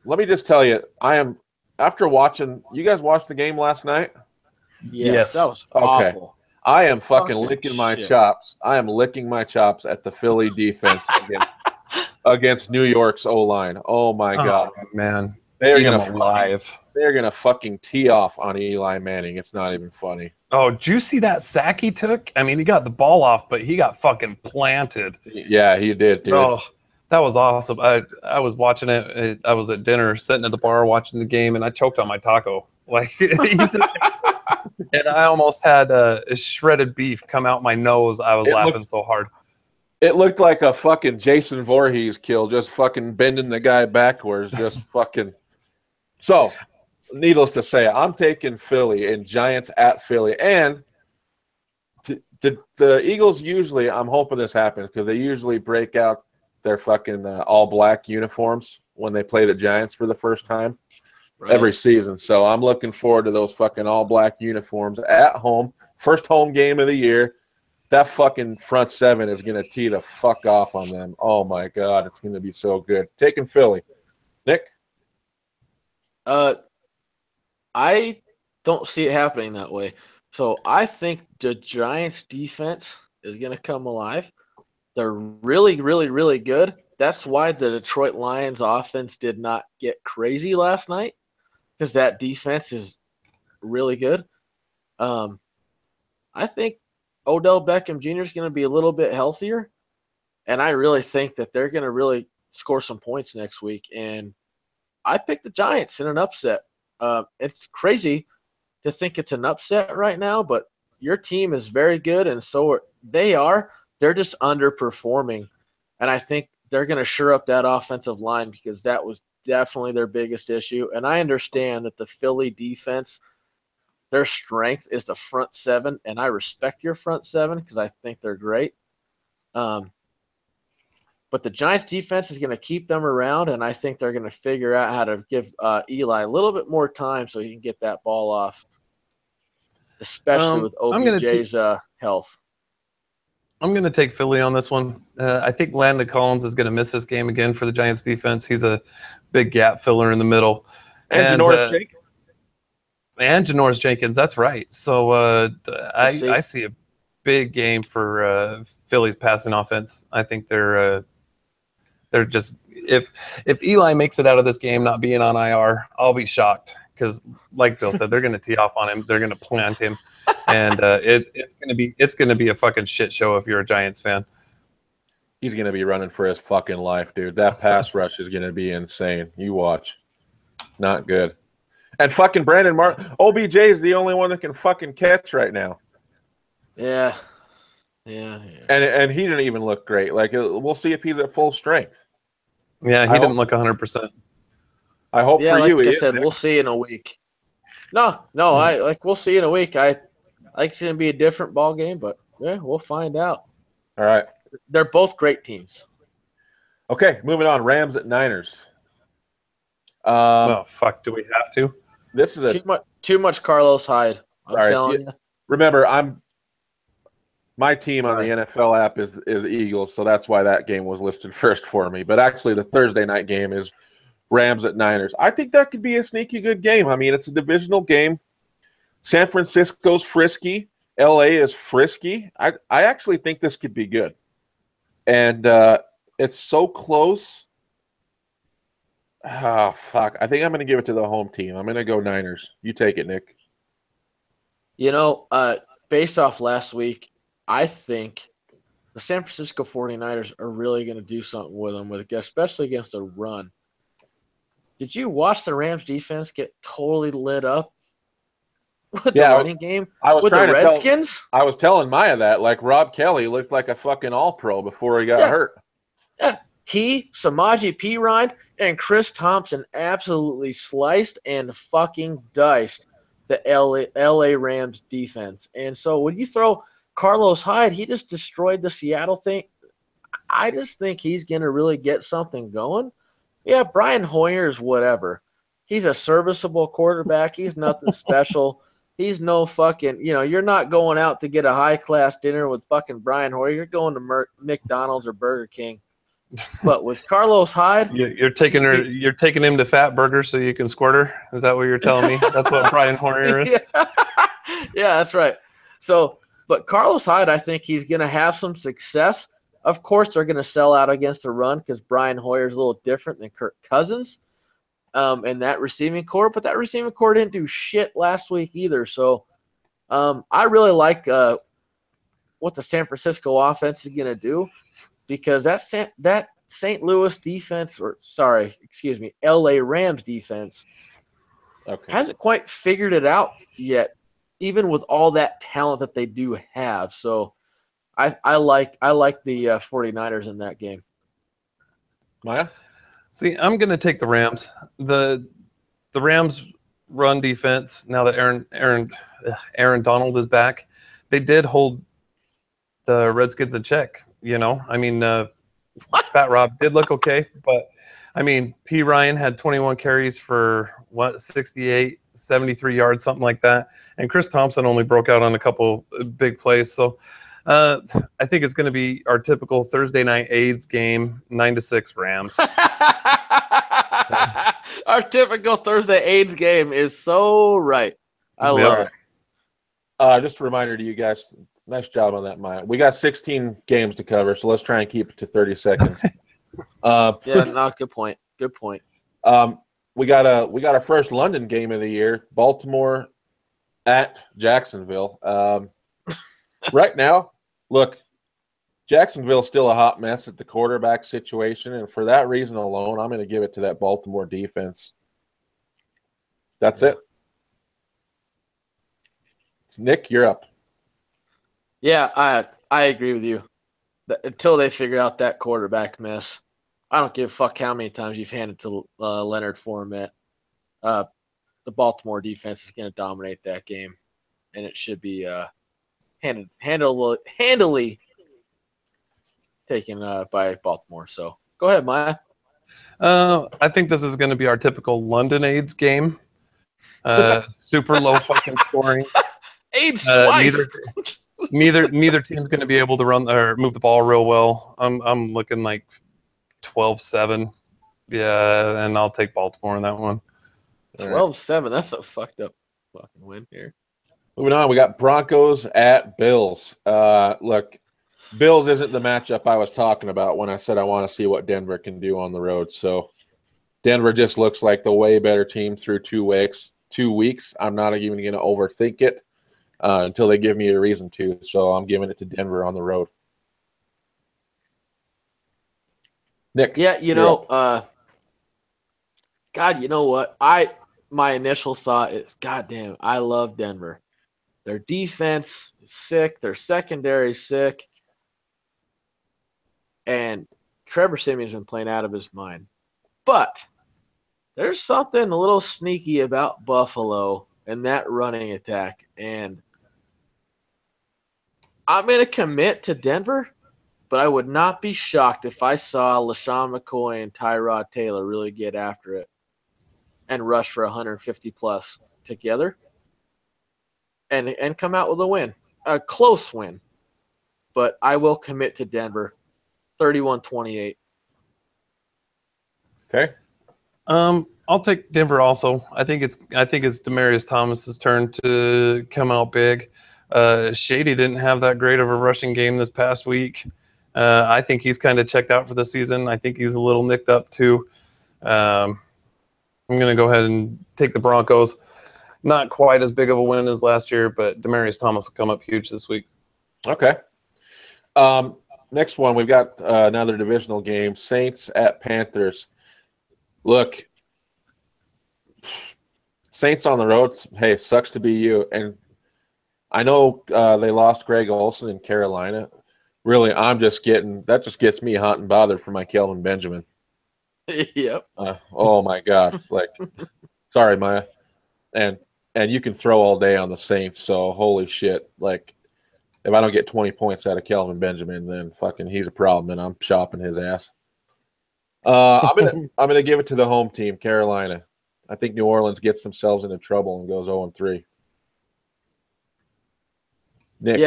S2: Let me just tell you, I am after watching. You guys watched the game last night?
S3: Yes. That was awful.
S2: I am fucking licking my chops. I am licking my chops at the Philly defense against New York's O-line. Oh my god,
S1: man,
S2: they're gonna fucking tee off on Eli Manning. It's not even funny.
S1: Oh, did you see that sack he took? I mean, he got the ball off, but he got fucking planted.
S2: Yeah, he did, dude.
S1: Oh, that was awesome. I was watching it. I was at dinner, sitting at the bar watching the game, and I choked on my taco. Like, and I almost had a shredded beef come out my nose. I was laughing so hard.
S2: It looked like a fucking Jason Voorhees kill, just fucking bending the guy backwards, just fucking. So, needless to say, I'm taking Philly and Giants at Philly. And the Eagles usually, I'm hoping this happens because they usually break out their fucking all-black uniforms when they play the Giants for the first time every season. So I'm looking forward to those fucking all-black uniforms at home. First home game of the year. That fucking front 7 is going to tee the fuck off on them. Oh, my God. It's going to be so good. Taking Philly. Nick?
S3: I don't see it happening that way. So I think the Giants defense is going to come alive. They're really, really, really good. That's why the Detroit Lions offense did not get crazy last night, because that defense is really good. I think Odell Beckham Jr. is going to be a little bit healthier, and I really think that they're going to really score some points next week. And I picked the Giants in an upset. It's crazy to think it's an upset right now, but your team is very good, and so they are. They're just underperforming, and I think they're going to shore up that offensive line because that was definitely their biggest issue. And I understand that the Philly defense, their strength is the front 7, and I respect your front 7 because I think they're great. But the Giants defense is going to keep them around, and I think they're going to figure out how to give Eli a little bit more time so he can get that ball off, especially with OBJ's health.
S1: I'm going to take Philly on this one. I think Landon Collins is going to miss this game again for the Giants defense. He's a big gap filler in the middle.
S2: And Janoris Jenkins.
S1: And Janoris Jenkins, that's right. So I see a big game for Philly's passing offense. I think they're just if Eli makes it out of this game not being on IR, I'll be shocked because, like Bill said, they're going to tee off on him. They're going to plant him, and it's going to be a fucking shit show if you're a Giants fan.
S2: He's going to be running for his fucking life, dude. That pass rush is going to be insane. You watch. Not good. And fucking Brandon Martin, OBJ is the only one that can fucking catch right now.
S3: Yeah.
S2: And he didn't even look great. Like, we'll see if he's at full strength.
S1: Yeah, he didn't look 100%.
S2: I hope for you.
S3: Like I said, we'll see in a week. No, we'll see in a week. I think it's going to be a different ball game, but yeah, we'll find out.
S2: All right.
S3: They're both great teams.
S2: Okay, moving on. Rams at Niners.
S1: Oh, fuck. Do we have to?
S2: This is
S3: too much Carlos Hyde. I'm telling you.
S2: Remember, My team on the NFL app is Eagles, so that's why that game was listed first for me. But actually, the Thursday night game is Rams at Niners. I think that could be a sneaky good game. I mean, it's a divisional game. San Francisco's frisky. LA is frisky. I actually think this could be good. And it's so close. Oh, fuck. I think I'm going to give it to the home team. I'm going to go Niners. You take it, Nick.
S3: You know, based off last week, I think the San Francisco 49ers are really going to do something with them, especially against a run. Did you watch the Rams defense get totally lit up with the running game with the Redskins?
S2: I was telling Maya that, like, Rob Kelly looked like a fucking all-pro before he got hurt.
S3: Yeah. He, Samaje Perine, and Chris Thompson absolutely sliced and fucking diced the LA Rams defense. And so when you throw Carlos Hyde, he just destroyed the Seattle thing. I just think he's going to really get something going. Yeah, Brian Hoyer is whatever. He's a serviceable quarterback. He's nothing special. He's no fucking, you're not going out to get a high-class dinner with fucking Brian Hoyer. You're going to McDonald's or Burger King. But with Carlos Hyde,
S1: you're taking him to Fat Burger so you can squirt her. Is that what you're telling me? That's what Brian Hoyer is.
S3: Yeah, that's right. So, but Carlos Hyde, I think he's going to have some success. Of course, they're going to sell out against the run because Brian Hoyer is a little different than Kirk Cousins, and that receiving core. But that receiving core didn't do shit last week either. So, I really like what the San Francisco offense is going to do. Because that St. Louis defense, LA Rams defense, hasn't quite figured it out yet, even with all that talent that they do have. So I like the 49ers in that game.
S2: Maya?
S1: See, I'm going to take the Rams. The Rams run defense, now that Aaron Donald is back, they did hold the Redskins in check. I mean, Fat Rob did look okay, but I mean, P. Ryan had 21 carries for 68, 73 yards, something like that. And Chris Thompson only broke out on a couple big plays. So I think it's going to be our typical Thursday night AIDS game, 9-6 Rams.
S3: Our typical Thursday AIDS game is so right. I love it.
S2: Just a reminder to you guys. Nice job on that, Maya. We got 16 games to cover, so let's try and keep it to 30 seconds.
S3: Good point. Good point.
S2: We got our first London game of the year, Baltimore at Jacksonville. Right now, look, Jacksonville's still a hot mess at the quarterback situation, and for that reason alone, I'm going to give it to that Baltimore defense. That's it. Nick, you're up.
S3: Yeah, I agree with you. Until they figure out that quarterback mess, I don't give a fuck how many times you've handed to Leonard Fournette. The Baltimore defense is going to dominate that game, and it should be handily taken by Baltimore. So go ahead, Maya.
S1: I think this is going to be our typical London AIDS game. Super low fucking scoring.
S3: AIDS twice.
S1: Neither team's going to be able to run or move the ball real well. I'm looking like 12-7. Yeah, and I'll take Baltimore in that one.
S3: 12-7. That's a fucked up fucking win here.
S2: Moving on, we got Broncos at Bills. Look, Bills isn't the matchup I was talking about when I said I want to see what Denver can do on the road. So Denver just looks like the way better team through 2 weeks. 2 weeks. I'm not even going to overthink it. Until they give me a reason to. So I'm giving it to Denver on the road. Nick.
S3: Yeah, God, you know what? My initial thought is, goddamn, I love Denver. Their defense is sick. Their secondary is sick. And Trevor Siemian's been playing out of his mind. But there's something a little sneaky about Buffalo and that running attack. And I'm going to commit to Denver, but I would not be shocked if I saw LaShawn McCoy and Tyrod Taylor really get after it and rush for 150-plus together and come out with a win, a close win. but I will commit to Denver, 31-28.
S2: Okay.
S1: I'll take Denver also. I think it's Demaryius Thomas's turn to come out big. Shady didn't have that great of a rushing game this past week. I think he's kind of checked out for the season. I think he's a little nicked up too. I'm going to go ahead and take the Broncos. Not quite as big of a win as last year, but Demaryius Thomas will come up huge this week.
S2: Okay. Next one, we've got another divisional game, Saints at Panthers. Look, Saints on the road, hey, sucks to be you. And I know they lost Greg Olsen in Carolina. Really, that just gets me hot and bothered for my Kelvin Benjamin.
S3: Yep.
S2: Oh, my God. Like, sorry, Maya. And you can throw all day on the Saints, so holy shit. Like, if I don't get 20 points out of Kelvin Benjamin, then fucking he's a problem, and I'm chopping his ass. I'm gonna give it to the home team, Carolina. I think New Orleans gets themselves into trouble and goes 0-3. Nick,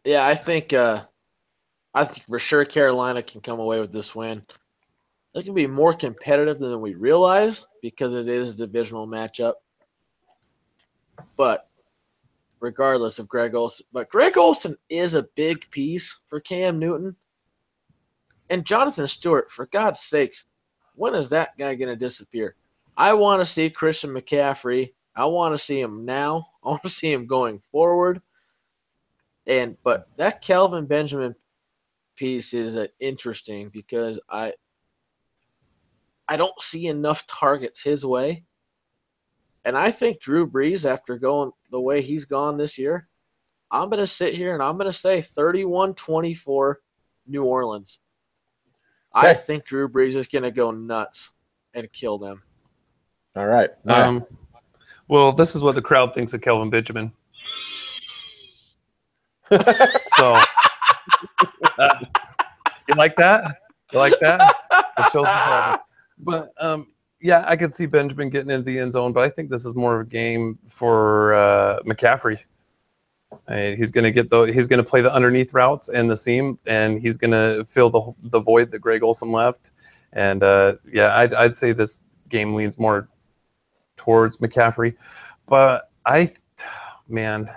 S3: Yeah, I think for sure Carolina can come away with this win. They can be more competitive than we realize because it is a divisional matchup. But regardless of Greg Olsen is a big piece for Cam Newton. And Jonathan Stewart, for God's sakes, when is that guy going to disappear? I want to see Christian McCaffrey. I want to see him now. I want to see him going forward. But that Kelvin Benjamin piece is interesting because I don't see enough targets his way. And I think Drew Brees, after going the way he's gone this year, I'm going to sit here and I'm going to say 31-24 New Orleans. Okay. I think Drew Brees is going to go nuts and kill them.
S2: All right.
S1: Well, this is what the crowd thinks of Kelvin Benjamin. So, you like that? You like that? But yeah, I could see Benjamin getting into the end zone, but I think this is more of a game for McCaffrey. He's going to play the underneath routes and the seam, and he's going to fill the void that Greg Olsen left. And I'd say this game leans more towards McCaffrey, but I've been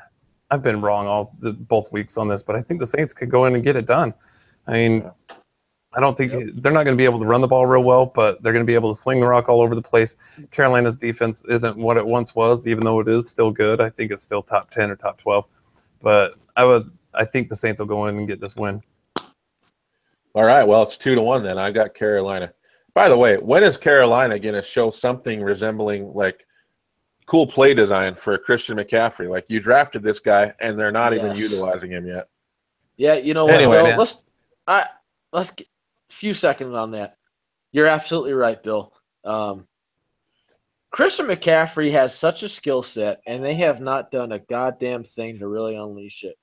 S1: wrong both weeks on this, but I think the Saints could go in and get it done. I mean, I don't think they're not going to be able to run the ball real well, but they're going to be able to sling the rock all over the place. Carolina's defense isn't what it once was, even though it is still good. I think it's still top 10 or top 12. But I think the Saints will go in and get this win.
S2: All right. Well, it's 2-1 then. I got Carolina. By the way, when is Carolina going to show something resembling like cool play design for Christian McCaffrey? Like, you drafted this guy and they're not even utilizing him yet.
S3: Yeah, you know what? Anyway, well, let's get a few seconds on that. You're absolutely right, Bill. Christian McCaffrey has such a skill set, and they have not done a goddamn thing to really unleash it.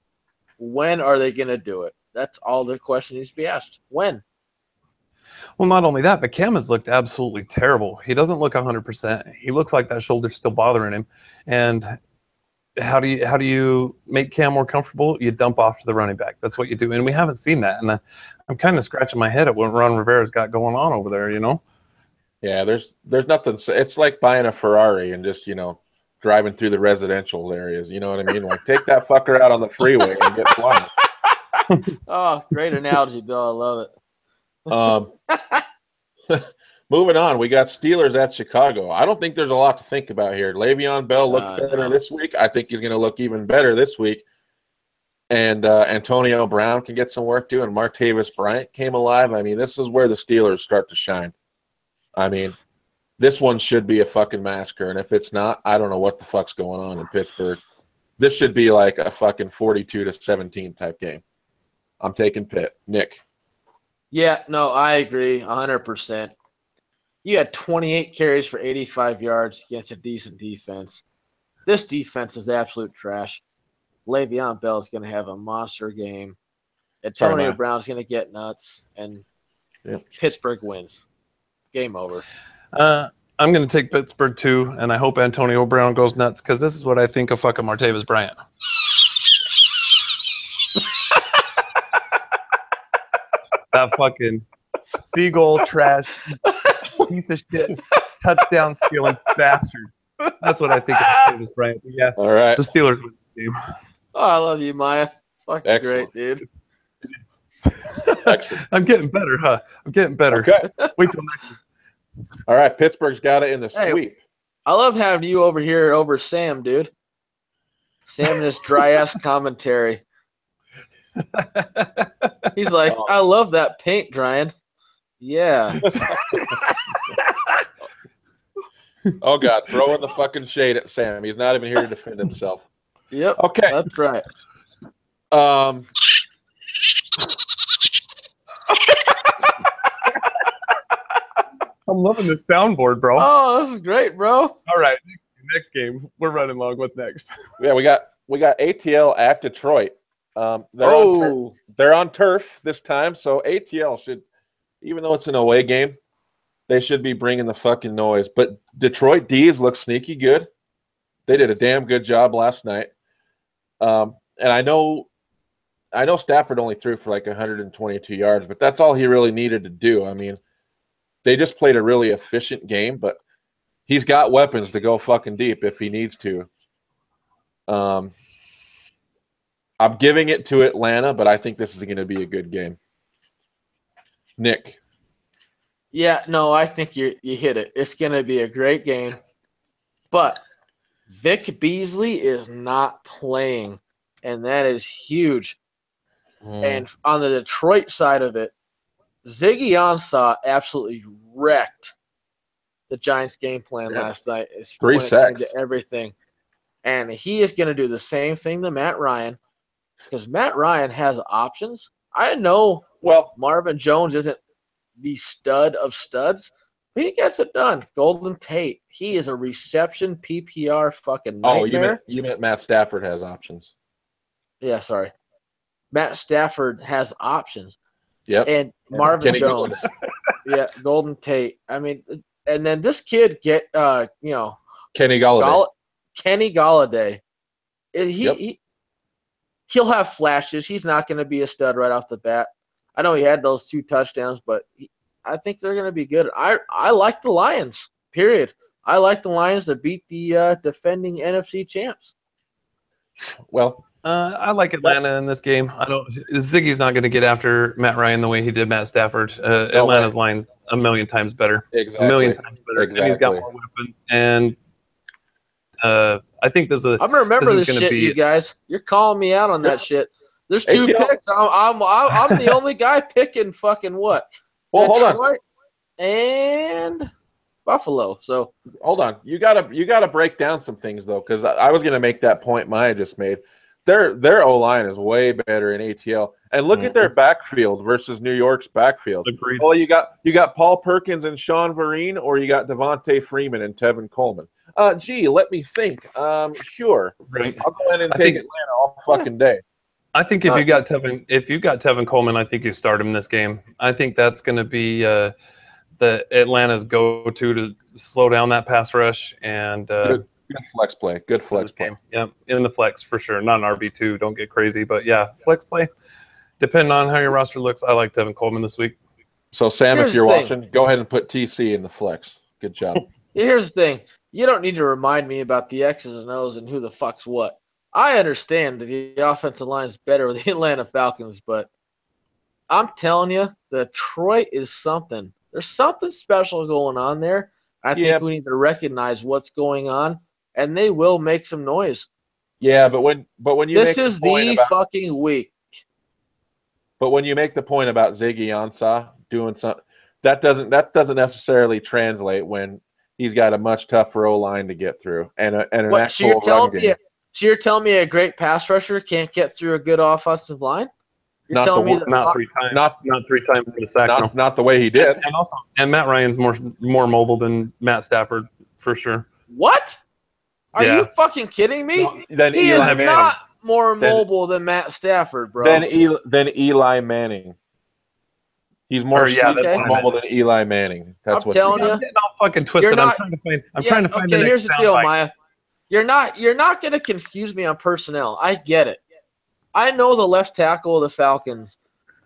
S3: When are they going to do it? That's all the question needs to be asked. When?
S1: Well, not only that, but Cam has looked absolutely terrible. He doesn't look 100%. He looks like that shoulder's still bothering him. And how do you make Cam more comfortable? You dump off to the running back. That's what you do. And we haven't seen that. And I'm kind of scratching my head at what Ron Rivera's got going on over there,
S2: Yeah, there's nothing. It's like buying a Ferrari and just, driving through the residential areas. You know what I mean? Like, take that fucker out on the freeway and get flying.
S3: Oh, great analogy, Bill. I love
S2: it. Moving on, we got Steelers at Chicago. I don't think there's a lot to think about here. Le'Veon Bell looked better this week. I think he's going to look even better this week. And Antonio Brown can get some work too. And Martavis Bryant came alive. I mean, this is where the Steelers start to shine. I mean, this one should be a fucking massacre. And if it's not, I don't know what the fuck's going on in Pittsburgh. This should be like a fucking 42-17 type game. I'm taking Pitt. Nick.
S3: Yeah, no, I agree 100%. You had 28 carries for 85 yards against a decent defense. This defense is absolute trash. Le'Veon Bell is going to have a monster game. Antonio Brown's going to get nuts, and Pittsburgh wins. Game over.
S1: I'm going to take Pittsburgh too, and I hope Antonio Brown goes nuts because this is what I think of fucking Martavis Bryant. That fucking seagull trash piece of shit touchdown stealing bastard. That's what I think of Davis Bryant. But yeah,
S2: All right.
S1: the Steelers win the game.
S3: Oh, I love you, Maya. Fucking
S2: Excellent.
S3: great, dude.
S2: Excellent.
S1: I'm getting better, huh? I'm getting better.
S2: Okay.
S1: Wait till next week.
S2: All right. Pittsburgh's got it in the
S3: Hey.
S2: sweep.
S3: I love having you over here over Sam, dude. Sam and his dry ass commentary. He's like, I love that paint drying. Yeah.
S2: Oh God, throwing the fucking shade at Sam. He's not even here to defend himself.
S3: Yep.
S2: Okay.
S3: That's right.
S1: I'm loving this soundboard, bro.
S3: Oh, this is great, bro.
S1: All right, next game. We're running long. What's next?
S2: Yeah, we got ATL at Detroit. They're on turf this time, so ATL should, even though it's an away game, they should be bringing the fucking noise. But Detroit D's look sneaky good. They did a damn good job last night. And I know Stafford only threw for like 122 yards, but that's all he really needed to do. I mean, they just played a really efficient game, but he's got weapons to go fucking deep if he needs to. I'm giving it to Atlanta, but I think this is going to be a good game. Nick.
S3: Yeah, no, I think you hit it. It's going to be a great game. But Vic Beasley is not playing, and that is huge. And on the Detroit side of it, Ziggy Ansah absolutely wrecked the Giants' game plan last night.
S2: 3 sacks.
S3: To everything. And he is going to do the same thing to Matt Ryan because Matt Ryan has options. I know Marvin Jones isn't the stud of studs, but he gets it done. Golden Tate, he is a reception PPR fucking nightmare.
S2: Oh, you meant Matt Stafford has options.
S3: Yeah, sorry. Matt Stafford has options.
S2: Yep.
S3: And Marvin Jones. Yeah, Golden Tate. I mean, and then this kid Kenny
S2: Golladay.
S3: Kenny Golladay. He'll have flashes. He's not going to be a stud right off the bat. I know he had those 2 touchdowns, but I think they're going to be good. I like the Lions, period. I like the Lions to beat the defending NFC champs.
S2: Well,
S1: I like Atlanta in this game. Ziggy's not going to get after Matt Ryan the way he did Matt Stafford. Atlanta's line's a million times better.
S2: Exactly.
S1: A million times better.
S2: Exactly.
S1: And he's got more weapons. And I think there's a.
S3: I'm gonna remember this shit, you guys. You're calling me out on that shit. There's 2 picks. I'm the only guy picking fucking what?
S2: Well,
S3: Detroit
S2: hold on.
S3: And Buffalo. So
S2: hold on. You gotta break down some things though, because I was gonna make that point Maya just made. Their O-line is way better in ATL. And look at their backfield versus New York's backfield.
S1: Agreed.
S2: Well, you got Paul Perkins and Sean Vereen, or you got Devontae Freeman and Tevin Coleman. Let me think. Sure.
S1: Right.
S2: I'll go ahead and take Atlanta all fucking day.
S1: I think if you got Tevin Coleman, I think you start him in this game. I think that's going to be the Atlanta's go-to to slow down that pass rush and
S2: good flex play. Good flex play.
S1: Yeah, in the flex for sure. Not an RB2. Don't get crazy, but yeah, flex play. Depending on how your roster looks, I like Tevin Coleman this week.
S2: So Sam, if you're watching, go ahead and put TC in the flex. Good job.
S3: Here's the thing. You don't need to remind me about the X's and O's and who the fuck's what. I understand that the offensive line is better with the Atlanta Falcons, but I'm telling you, Detroit is something. There's something special going on there. I think we need to recognize what's going on, and they will make some noise.
S2: Yeah, but when you
S3: this is the fucking week.
S2: But when you make the point about Ziggy Ansah doing something, that doesn't necessarily translate when he's got a much tougher O-line to get through and an actual run game.
S3: So you're telling me a great pass rusher can't get through a good offensive line? You're telling me
S1: not 3 times. Not 3 times in the sack.
S2: Not the way he did.
S1: And Matt Ryan's more mobile than Matt Stafford for sure.
S3: What? Are you fucking kidding me?
S2: No,
S3: he is not more mobile than Matt Stafford, bro.
S2: Than Eli Manning. He's more mobile than Eli Manning. That's what
S3: telling you.
S1: I'm getting all fucking twisted. I'm trying to find the next
S3: here's the deal, Maya. You're not going to confuse me on personnel. I get it. I know the left tackle of the Falcons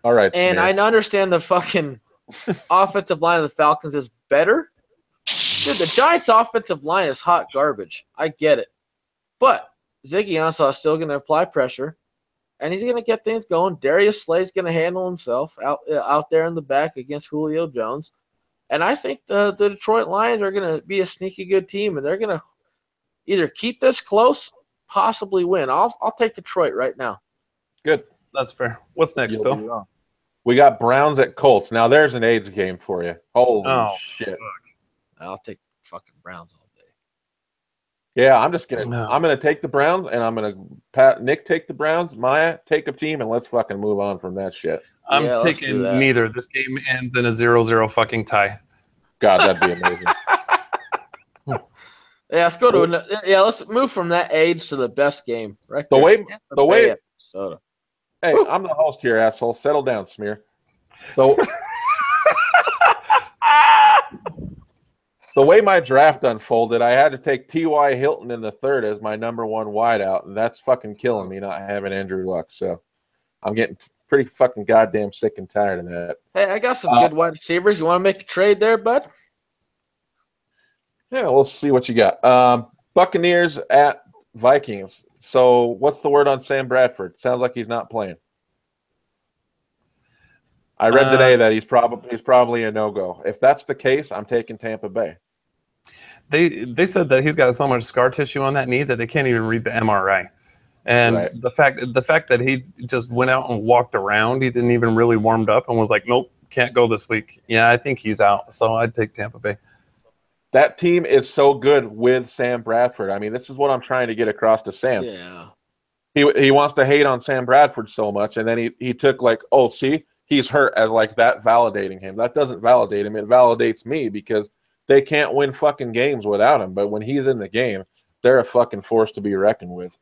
S2: All right,
S3: And
S2: Smear.
S3: I understand the fucking offensive line of the Falcons is better. Dude, the Giants' offensive line is hot garbage. I get it. But Ziggy Ansah is still going to apply pressure, and he's going to get things going. Darius Slay's going to handle himself out there in the back against Julio Jones. And I think the Detroit Lions are going to be a sneaky good team, and they're going to either keep this close, possibly win. I'll take Detroit right now.
S2: Good.
S1: That's fair. What's next,
S2: You'll
S1: Bill?
S2: be wrong. We got Browns at Colts. Now there's an AIDS game for you. Holy shit.
S3: I'll take fucking Browns all day.
S2: Yeah, I'm gonna take the Browns, and I'm gonna Nick take the Browns, Maya take a team, and let's fucking move on from that shit.
S1: I'm taking neither. This game ends in a 0-0 fucking tie.
S2: God, that'd be amazing.
S3: Yeah, let's go to let's move from that age to the best game. Right.
S2: The way
S3: Minnesota.
S2: Hey, woo. I'm the host here, asshole. Settle down, Smear. So the way my draft unfolded, I had to take T.Y. Hilton in the third as my number one wideout, and that's fucking killing me not having Andrew Luck. So I'm getting pretty fucking goddamn sick and tired of that.
S3: Hey, I got some good wide receivers. You want to make a trade there, bud?
S2: Yeah, we'll see what you got. Buccaneers at Vikings. So what's the word on Sam Bradford? Sounds like he's not playing. I read today that he's probably a no-go. If that's the case, I'm taking Tampa Bay.
S1: They said that he's got so much scar tissue on that knee that they can't even read the MRI. And
S2: right.
S1: the fact that he just went out and walked around, he didn't even really warmed up and was like, nope, can't go this week. Yeah, I think he's out. So I'd take Tampa Bay.
S2: That team is so good with Sam Bradford. I mean, this is what I'm trying to get across to Sam.
S3: Yeah.
S2: He wants to hate on Sam Bradford so much, and then he took like, oh, see, he's hurt as like that validating him. That doesn't validate him. It validates me because they can't win fucking games without him. But when he's in the game, they're a fucking force to be reckoned with.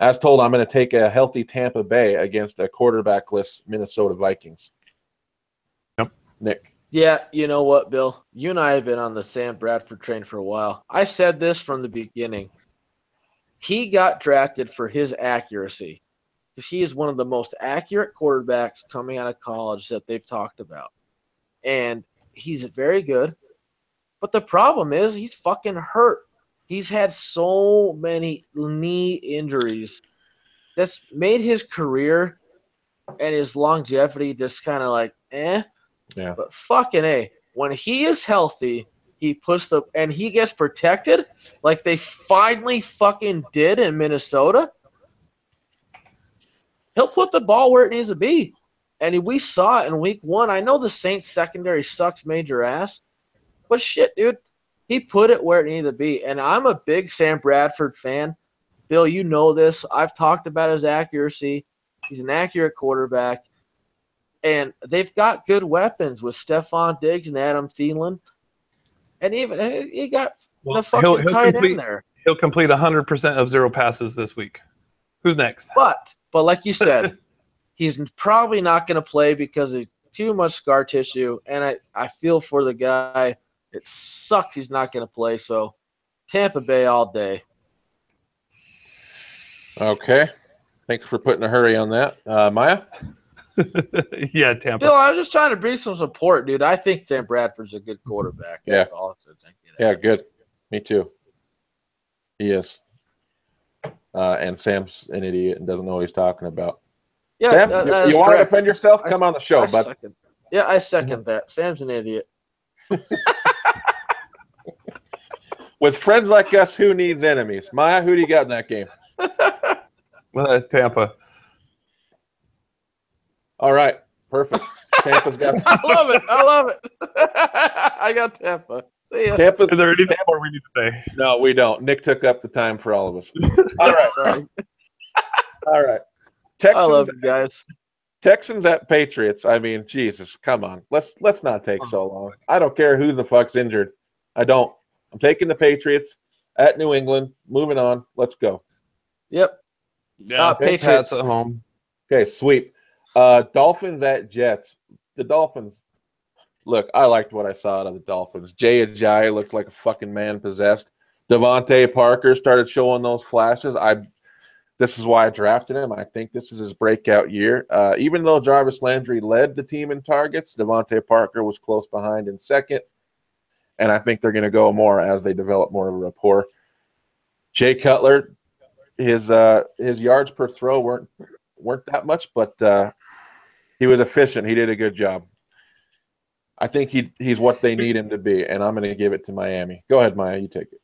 S2: As told, I'm going to take a healthy Tampa Bay against a quarterbackless Minnesota Vikings.
S1: Yep.
S2: Nick.
S3: Yeah, you know what, Bill? You and I have been on the Sam Bradford train for a while. I said this from the beginning. He got drafted for his accuracy because he is one of the most accurate quarterbacks coming out of college that they've talked about. And he's very good. But the problem is he's fucking hurt. He's had so many knee injuries that's made his career and his longevity just kind of like, eh.
S2: Yeah.
S3: But fucking A, when he is healthy, he puts and he gets protected like they finally fucking did in Minnesota. He'll put the ball where it needs to be. And we saw it in week 1. I know the Saints secondary sucks major ass, but shit, dude, he put it where it needed to be. And I'm a big Sam Bradford fan. Bill, you know this. I've talked about his accuracy. He's an accurate quarterback. And they've got good weapons with Stephon Diggs and Adam Thielen. And even he got the fucking tight end there.
S1: He'll complete 100% of 0 passes this week. Who's next?
S3: But like you said, he's probably not going to play because of too much scar tissue. And I feel for the guy. It sucks he's not going to play. So Tampa Bay all day.
S2: Okay. Thanks for putting a hurry on that. Maya?
S1: Yeah, Tampa.
S3: Bill, I was just trying to bring some support, dude. I think Sam Bradford's a good quarterback.
S2: Yeah.
S3: That's all
S2: yeah, good. Me too. He is. And Sam's an idiot and doesn't know what he's talking about.
S3: Yeah,
S2: Sam, you want to defend yourself? Come on the show, bud.
S3: I second that. Sam's an idiot.
S2: With friends like us, who needs enemies? Maya, who do you got in that game?
S1: Tampa.
S2: All right, perfect. Tampa's got.
S3: I love it. I got Tampa. See ya.
S2: Tampa.
S1: Is there anything more we need to say?
S2: No, we don't. Nick took up the time for all of us. All right.
S3: Sorry.
S2: All right.
S3: I love you guys.
S2: Texans at Patriots. I mean, Jesus, come on. Let's not take so long. I don't care who the fuck's injured. I don't. I'm taking the Patriots at New England. Moving on. Let's go.
S3: Yep.
S1: Yeah,
S3: Patriots
S1: at home.
S2: Okay, sweet. Dolphins at Jets. The Dolphins. Look, I liked what I saw out of the Dolphins. Jay Ajayi looked like a fucking man possessed. Devontae Parker started showing those flashes. This is why I drafted him. I think this is his breakout year. Even though Jarvis Landry led the team in targets, Devontae Parker was close behind in second. And I think they're going to go more as they develop more of a rapport. Jay Cutler, his yards per throw weren't that much, but he was efficient. He did a good job. I think he's what they need him to be, and I'm going to give it to Miami. Go ahead, Maya. You take it.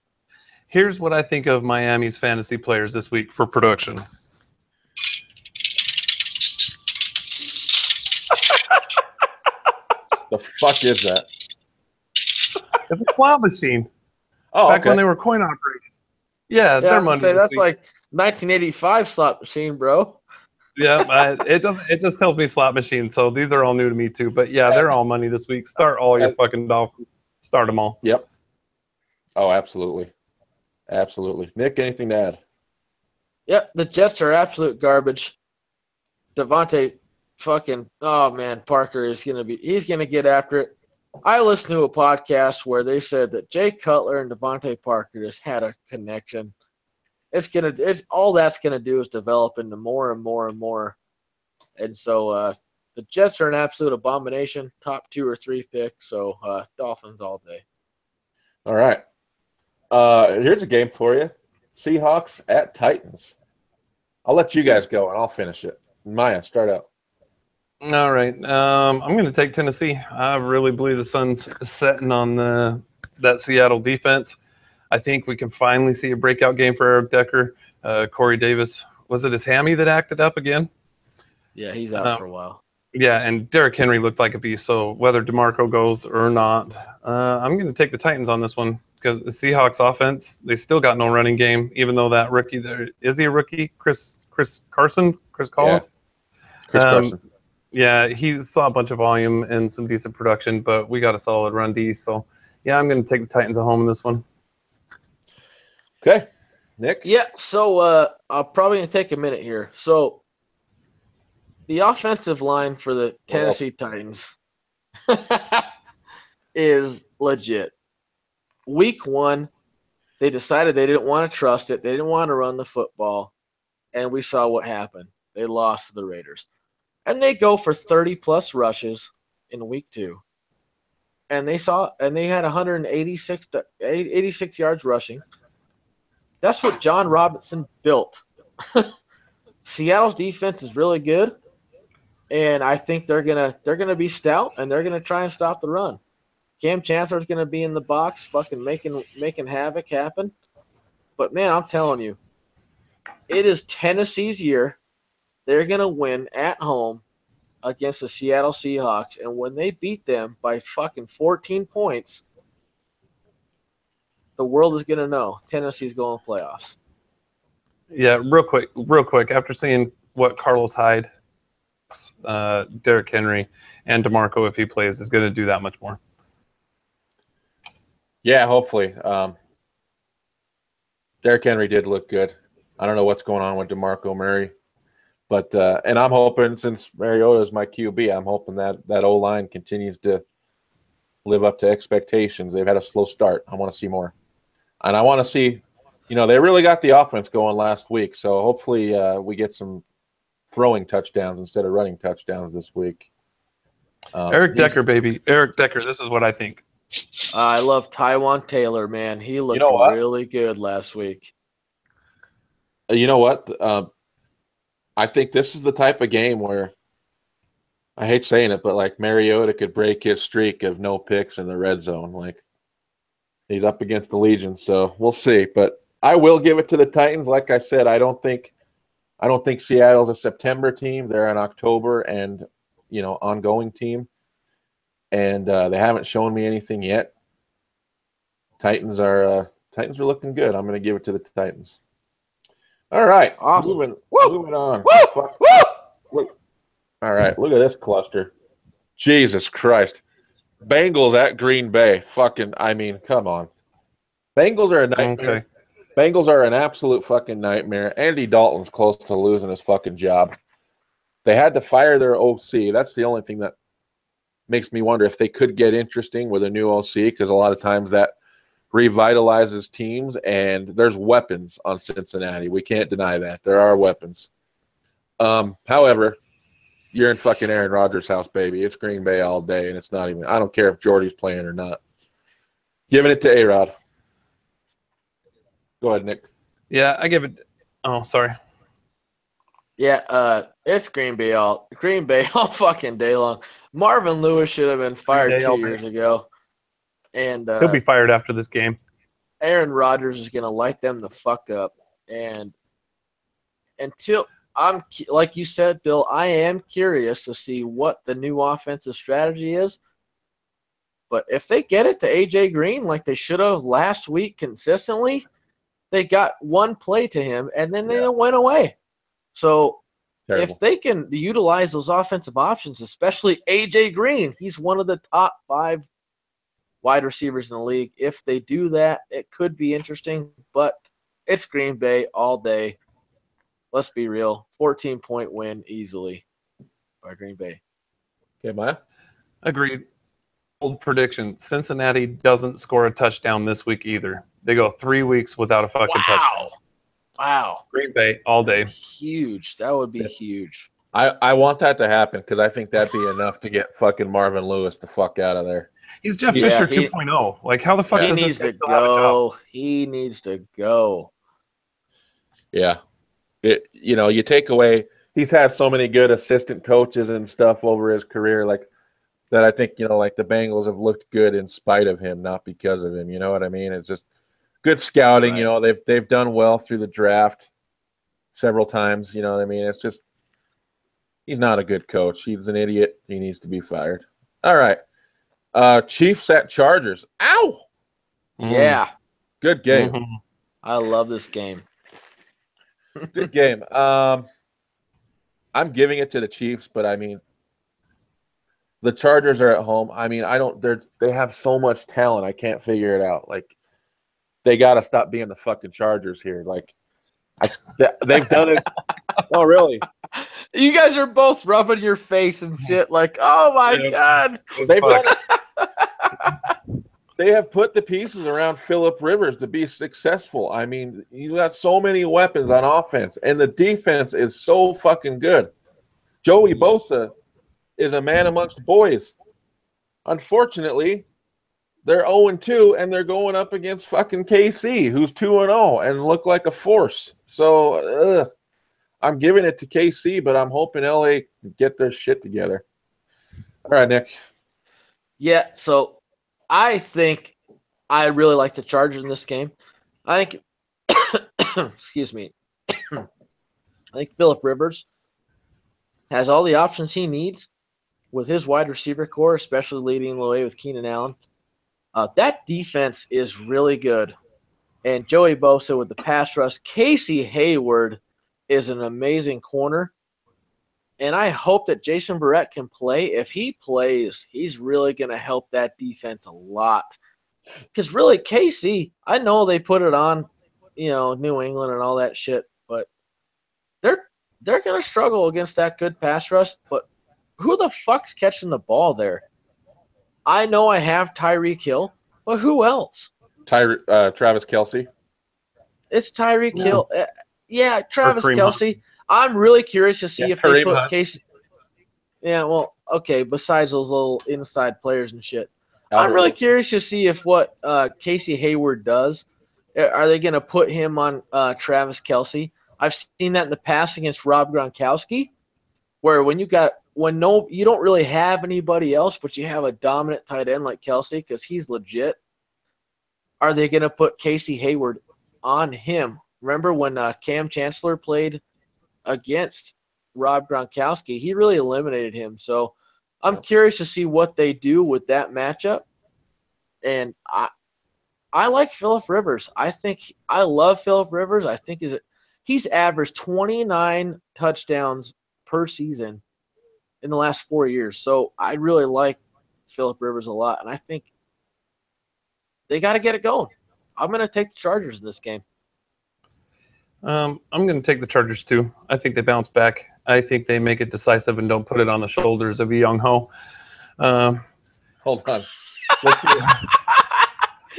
S1: Here's what I think of Miami's fantasy players this week for production.
S2: The fuck is that?
S1: It's a slot machine.
S2: Oh,
S1: Back
S2: okay.
S1: when they were coin operated. Yeah,
S3: Yeah,
S1: they're
S3: I was
S1: money.
S3: gonna say that's like 1985 slot machine, bro.
S1: Yeah, it doesn't. It just tells me slot machine. So these are all new to me too. But yeah, they're all money this week. Start all your fucking Dolphins. Start them all.
S2: Yep. Oh, absolutely. Absolutely. Nick, anything to add?
S3: Yep, the Jets are absolute garbage. Devontae fucking, oh man, Parker is he's gonna get after it. I listened to a podcast where they said that Jay Cutler and Devontae Parker just had a connection. It's all that's gonna do is develop into more and more and more. And so the Jets are an absolute abomination, top 2 or 3 pick. So Dolphins all day.
S2: All right. Here's a game for you. Seahawks at Titans. I'll let you guys go, and I'll finish it. Maya, start out.
S1: All right. I'm going to take Tennessee. I really believe the sun's setting on that Seattle defense. I think we can finally see a breakout game for Eric Decker. Corey Davis, was it his hammy that acted up again?
S3: Yeah, he's out for a while.
S1: Yeah, and Derrick Henry looked like a beast. So whether DeMarco goes or not, I'm going to take the Titans on this one because the Seahawks offense, they still got no running game, even though that rookie there, is he a rookie? Chris Collins?
S2: Yeah. Chris Carson.
S1: Yeah, he saw a bunch of volume and some decent production, but we got a solid run D. So, yeah, I'm going to take the Titans at home in this one.
S2: Okay. Nick?
S3: Yeah, so I'm probably going to take a minute here. So the offensive line for the Tennessee Titans is legit. Week 1, they decided they didn't want to trust it. They didn't want to run the football, and we saw what happened. They lost to the Raiders. And they go for 30-plus rushes in week 2. And they had 86 yards rushing. That's what John Robinson built. Seattle's defense is really good, and I think they're gonna be stout, and they're gonna try and stop the run. Cam Chancellor's gonna be in the box, fucking making havoc happen. But man, I'm telling you, it is Tennessee's year. They're gonna win at home against the Seattle Seahawks, and when they beat them by fucking 14 points, the world is gonna know Tennessee's going to playoffs.
S1: Yeah, real quick. After seeing what Carlos Hyde, Derrick Henry, and DeMarco, if he plays, is going to do that much more.
S2: Yeah, hopefully. Derrick Henry did look good. I don't know what's going on with DeMarco Murray. But and I'm hoping, since Mariota is my QB, I'm hoping that O-line continues to live up to expectations. They've had a slow start. I want to see more. And I want to see, they really got the offense going last week. So hopefully we get some throwing touchdowns instead of running touchdowns this week.
S1: Eric Decker, baby. Eric Decker, this is what I think.
S3: I love Tywan Taylor, man. He looked really good last week.
S2: You know what? I think this is the type of game where, I hate saying it, but like Mariota could break his streak of no picks in the red zone. Like, he's up against the Legion, so we'll see. But I will give it to the Titans. Like I said, I don't think Seattle's a September team. They're an October and ongoing team, and they haven't shown me anything yet. Titans are looking good. I'm going to give it to the Titans. All right,
S3: awesome.
S2: Moving on.
S3: Woo! Woo!
S2: All right, look at this cluster. Jesus Christ. Bengals at Green Bay. Come on. Bengals are a nightmare.
S1: Okay.
S2: Bengals are an absolute fucking nightmare. Andy Dalton's close to losing his fucking job. They had to fire their OC. That's the only thing that makes me wonder if they could get interesting with a new OC, because a lot of times that revitalizes teams, and there's weapons on Cincinnati. We can't deny that. There are weapons. However, you're in fucking Aaron Rodgers' house, baby. It's Green Bay all day, and it's not even – I don't care if Jordy's playing or not. Giving it to A-Rod. Go ahead, Nick.
S1: Yeah, I give it – oh, sorry.
S3: Yeah, it's Green Bay all fucking day long. Marvin Lewis should have been fired 2 years ago. And
S1: he'll be fired after this game.
S3: Aaron Rodgers is going to light them the fuck up. And until like you said, Bill, I am curious to see what the new offensive strategy is. But if they get it to A.J. Green like they should have last week consistently, they got one play to him, and then they went away. So if they can utilize those offensive options, especially A.J. Green, he's one of the top 5 wide receivers in the league. If they do that, it could be interesting, but it's Green Bay all day. Let's be real. 14-point win easily by Green Bay.
S2: Okay, Maya?
S1: Agreed. Bold prediction. Cincinnati doesn't score a touchdown this week either. They go 3 weeks without a fucking touchdown.
S3: Wow.
S1: Green Bay all day.
S3: Huge. That would be huge.
S2: I want that to happen because I think that'd be enough to get fucking Marvin Lewis the fuck out of there.
S1: He's Jeff Fisher 2.0. Like, how the fuck does this guy still have a job?
S3: He needs to go.
S2: Yeah. You take away – he's had so many good assistant coaches and stuff over his career, like that I think, like the Bengals have looked good in spite of him, not because of him. You know what I mean? It's just good scouting. Right. They've done well through the draft several times. You know what I mean? It's just he's not a good coach. He's an idiot. He needs to be fired. All right. Chiefs at Chargers. Ow!
S3: Yeah.
S2: Good game.
S1: Mm-hmm.
S3: I love this game.
S2: Good game. I'm giving it to the Chiefs, but I mean, the Chargers are at home. I mean, they have so much talent. I can't figure it out. Like, they got to stop being the fucking Chargers here. Like, they've done it. Oh, really?
S3: You guys are both rubbing your face and shit like, oh my God.
S2: They've done it. They have put the pieces around Phillip Rivers to be successful. I mean, you got so many weapons on offense, and the defense is so fucking good. Joey Bosa is a man amongst boys. Unfortunately, they're 0-2, and they're going up against fucking KC, who's 2-0, and look like a force. So, I'm giving it to KC, but I'm hoping LA can get their shit together. All right, Nick.
S3: Yeah, so I think I really like the Chargers in this game. I think, excuse me, I think Phillip Rivers has all the options he needs with his wide receiver core, especially leading the way with Keenan Allen. That defense is really good. And Joey Bosa with the pass rush. Casey Hayward is an amazing corner. And I hope that Jason Barrett can play. If he plays, he's really going to help that defense a lot. Because really, KC, I know they put it on, New England and all that shit, but they're going to struggle against that good pass rush. But who the fuck's catching the ball there? I know I have Tyreek Hill, but who else?
S2: Travis Kelce.
S3: It's Tyreek Hill. Yeah, Travis Kelce. I'm really curious to see if they put Casey. Yeah, well, okay. Besides those little inside players and shit, I'm really curious to see if what Casey Hayward does. Are they going to put him on Travis Kelce? I've seen that in the past against Rob Gronkowski, where when you don't really have anybody else, but you have a dominant tight end like Kelce because he's legit. Are they going to put Casey Hayward on him? Remember when Cam Chancellor played against Rob Gronkowski? He really eliminated him. So I'm curious to see what they do with that matchup. And I like Phillip Rivers. I love Phillip Rivers. I think he's averaged 29 touchdowns per season in the last 4 years. So I really like Phillip Rivers a lot. And I think they got to get it going. I'm going to take the Chargers in this game.
S1: I'm going to take the Chargers too. I think they bounce back. I think they make it decisive and don't put it on the shoulders of a young ho.
S2: Hold on.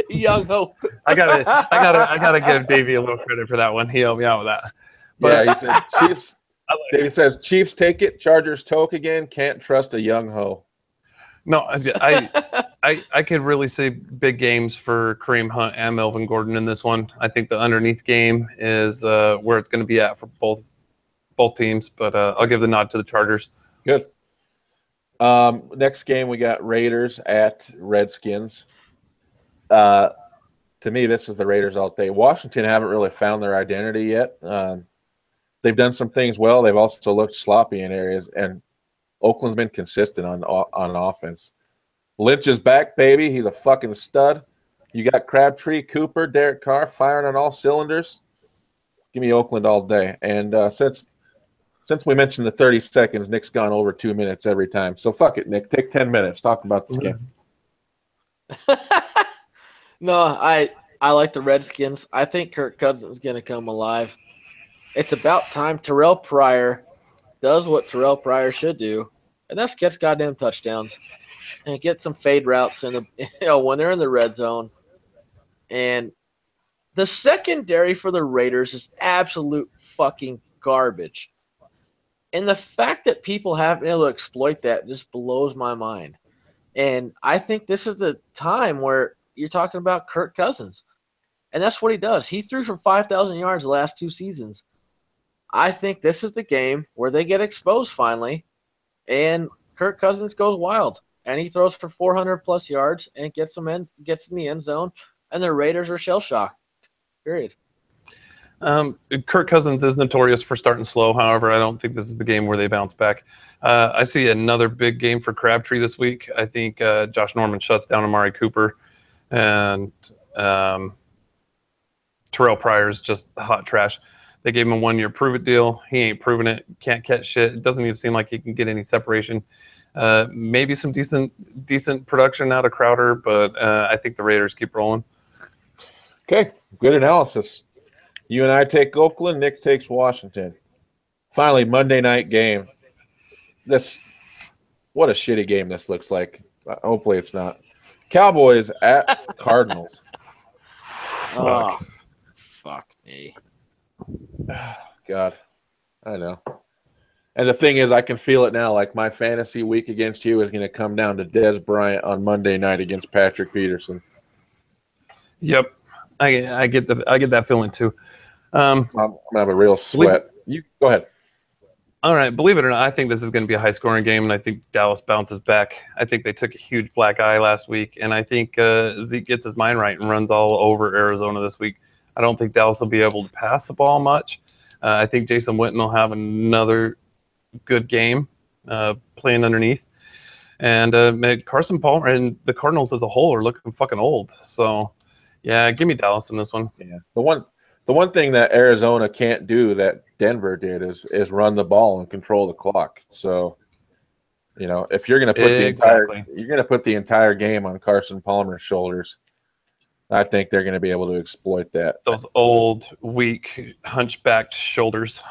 S3: Young hope.
S1: I gotta give Davey a little credit for that one. He helped me out with that.
S2: Yeah,
S1: But
S2: he said Chiefs.
S1: I like
S2: Davey says Chiefs take it, Chargers toke again. Can't trust a young ho.
S1: no, I could really see big games for Kareem Hunt and Melvin Gordon in this one. I think the underneath game is where it's going to be at for both teams. But I'll give the nod to the Chargers.
S2: Good. Next game we got Raiders at Redskins. To me, this is the Raiders all day. Washington haven't really found their identity yet. They've done some things well. They've also looked sloppy in areas, and Oakland's been consistent on offense. Lynch is back, baby. He's a fucking stud. You got Crabtree, Cooper, Derek Carr firing on all cylinders. Give me Oakland all day. And since we mentioned the 30 seconds, Nick's gone over 2 minutes every time. So fuck it, Nick. Take 10 minutes. Talk about this game.
S3: No, I like the Redskins. I think Kirk Cousins is going to come alive. It's about time Terrell Pryor does what Terrell Pryor should do, and that's gets goddamn touchdowns and get some fade routes in the when they're in the red zone. And the secondary for the Raiders is absolute fucking garbage. And the fact that people haven't been able to exploit that just blows my mind. And I think this is the time where you're talking about Kirk Cousins. And that's what he does. He threw for 5,000 yards the last 2 seasons. I think this is the game where they get exposed finally, and Kirk Cousins goes wild. And he throws for 400-plus yards and gets in the end zone, and the Raiders are shell-shocked. Period.
S1: Kirk Cousins is notorious for starting slow. However, I don't think this is the game where they bounce back. I see another big game for Crabtree this week. I think Josh Norman shuts down Amari Cooper, and Terrell Pryor's just hot trash. They gave him a 1-year prove-it deal. He ain't proving it. Can't catch shit. It doesn't even seem like he can get any separation. Maybe some decent production out of Crowder, but I think the Raiders keep rolling.
S2: Okay, good analysis. You and I take Oakland. Nick takes Washington. Finally, Monday night game. What a shitty game this looks like. Hopefully it's not. Cowboys at Cardinals.
S3: Oh, fuck me.
S2: God, I know. And the thing is, I can feel it now. Like my fantasy week against you is going to come down to Dez Bryant on Monday night against Patrick Peterson.
S1: Yep, I get that feeling too.
S2: I'm gonna have a real sweat. You go ahead.
S1: All right, believe it or not, I think this is going to be a high-scoring game, and I think Dallas bounces back. I think they took a huge black eye last week, and I think Zeke gets his mind right and runs all over Arizona this week. I don't think Dallas will be able to pass the ball much. I think Jason Witten will have another good game playing underneath. And Carson Palmer and the Cardinals as a whole are looking fucking old. So, yeah, give me Dallas in this one.
S2: Yeah, the one thing that Arizona can't do that Denver did is run the ball and control the clock. So, if you're going to put the entire game on Carson Palmer's shoulders, I think they're going to be able to exploit that.
S1: Those old, weak, hunchbacked shoulders.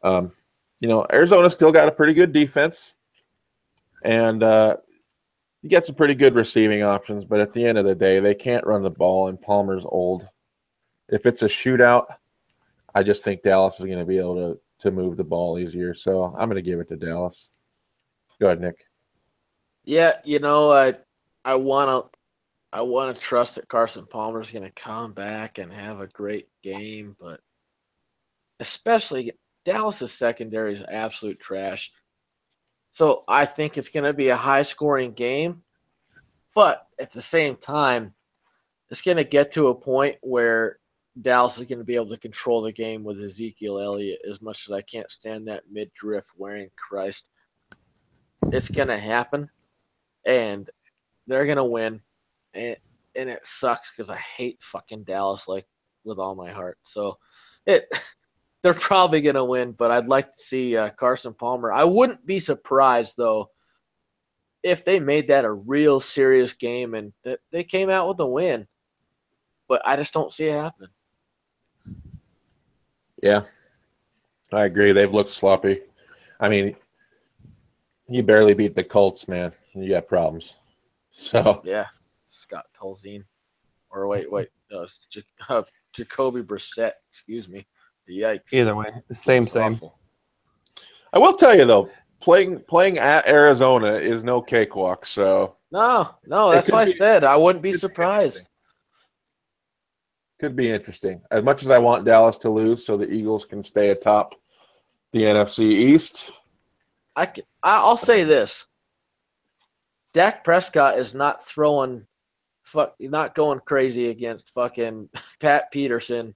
S2: Arizona's still got a pretty good defense, and you get some pretty good receiving options. But at the end of the day, they can't run the ball, and Palmer's old. If it's a shootout, I just think Dallas is going to be able to move the ball easier. So I'm going to give it to Dallas. Go ahead, Nick.
S3: Yeah, I want to trust that Carson Palmer's going to come back and have a great game, but especially Dallas' secondary is absolute trash. So I think it's going to be a high-scoring game, but at the same time, it's going to get to a point where Dallas is going to be able to control the game with Ezekiel Elliott as much as I can't stand that mid-drift wearing Christ. It's going to happen, and they're going to win. And it sucks because I hate fucking Dallas like with all my heart. So they're probably going to win, but I'd like to see Carson Palmer. I wouldn't be surprised, though, if they made that a real serious game and that they came out with a win. But I just don't see it happening.
S2: Yeah, I agree. They've looked sloppy. I mean, you barely beat the Colts, man. You got problems. So
S3: yeah, Scott Tolzien. Or wait, no, it's Jacoby Brissett. Excuse me. Yikes.
S1: Either way, same.
S3: Awful.
S2: I will tell you though, playing at Arizona is no cakewalk. So
S3: No, that's why I said I wouldn't be surprised.
S2: Could be interesting. As much as I want Dallas to lose so the Eagles can stay atop the NFC East.
S3: I'll say this. Dak Prescott is not not going crazy against fucking Pat Peterson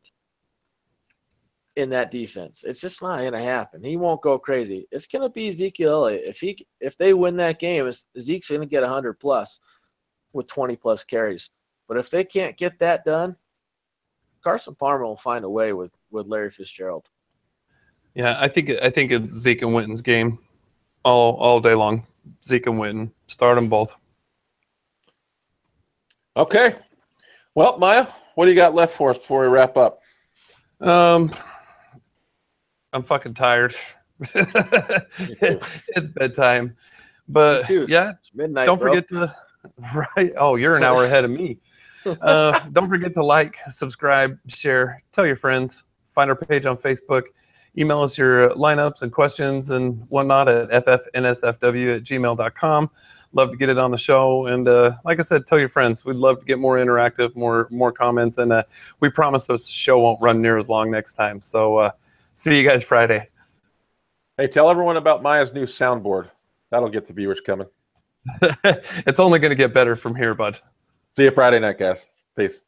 S3: in that defense. It's just not going to happen. He won't go crazy. It's going to be Ezekiel Elliott. If they win that game, Zeke's going to get 100+ with 20+ carries. But if they can't get that done, Carson Palmer will find a way with Larry Fitzgerald.
S1: Yeah, I think it's Zeke and Witten's game all day long. Zeke and Witten. Start them both.
S2: Okay. Well, Maya, what do you got left for us before we wrap up?
S1: I'm fucking tired. It's bedtime. But yeah,
S3: it's midnight.
S1: Don't forget to right. Oh, you're an hour ahead of me. Don't forget to like, subscribe, share, tell your friends. Find our page on Facebook. Email us your lineups and questions and whatnot at ffnsfw@gmail.com. Love to get it on the show. And like I said, tell your friends. We'd love to get more interactive, more comments. And we promise this show won't run near as long next time. So see you guys Friday.
S2: Hey, tell everyone about Maya's new soundboard. That'll get the viewers coming.
S1: It's only going to get better from here, bud.
S2: See you Friday night, guys. Peace.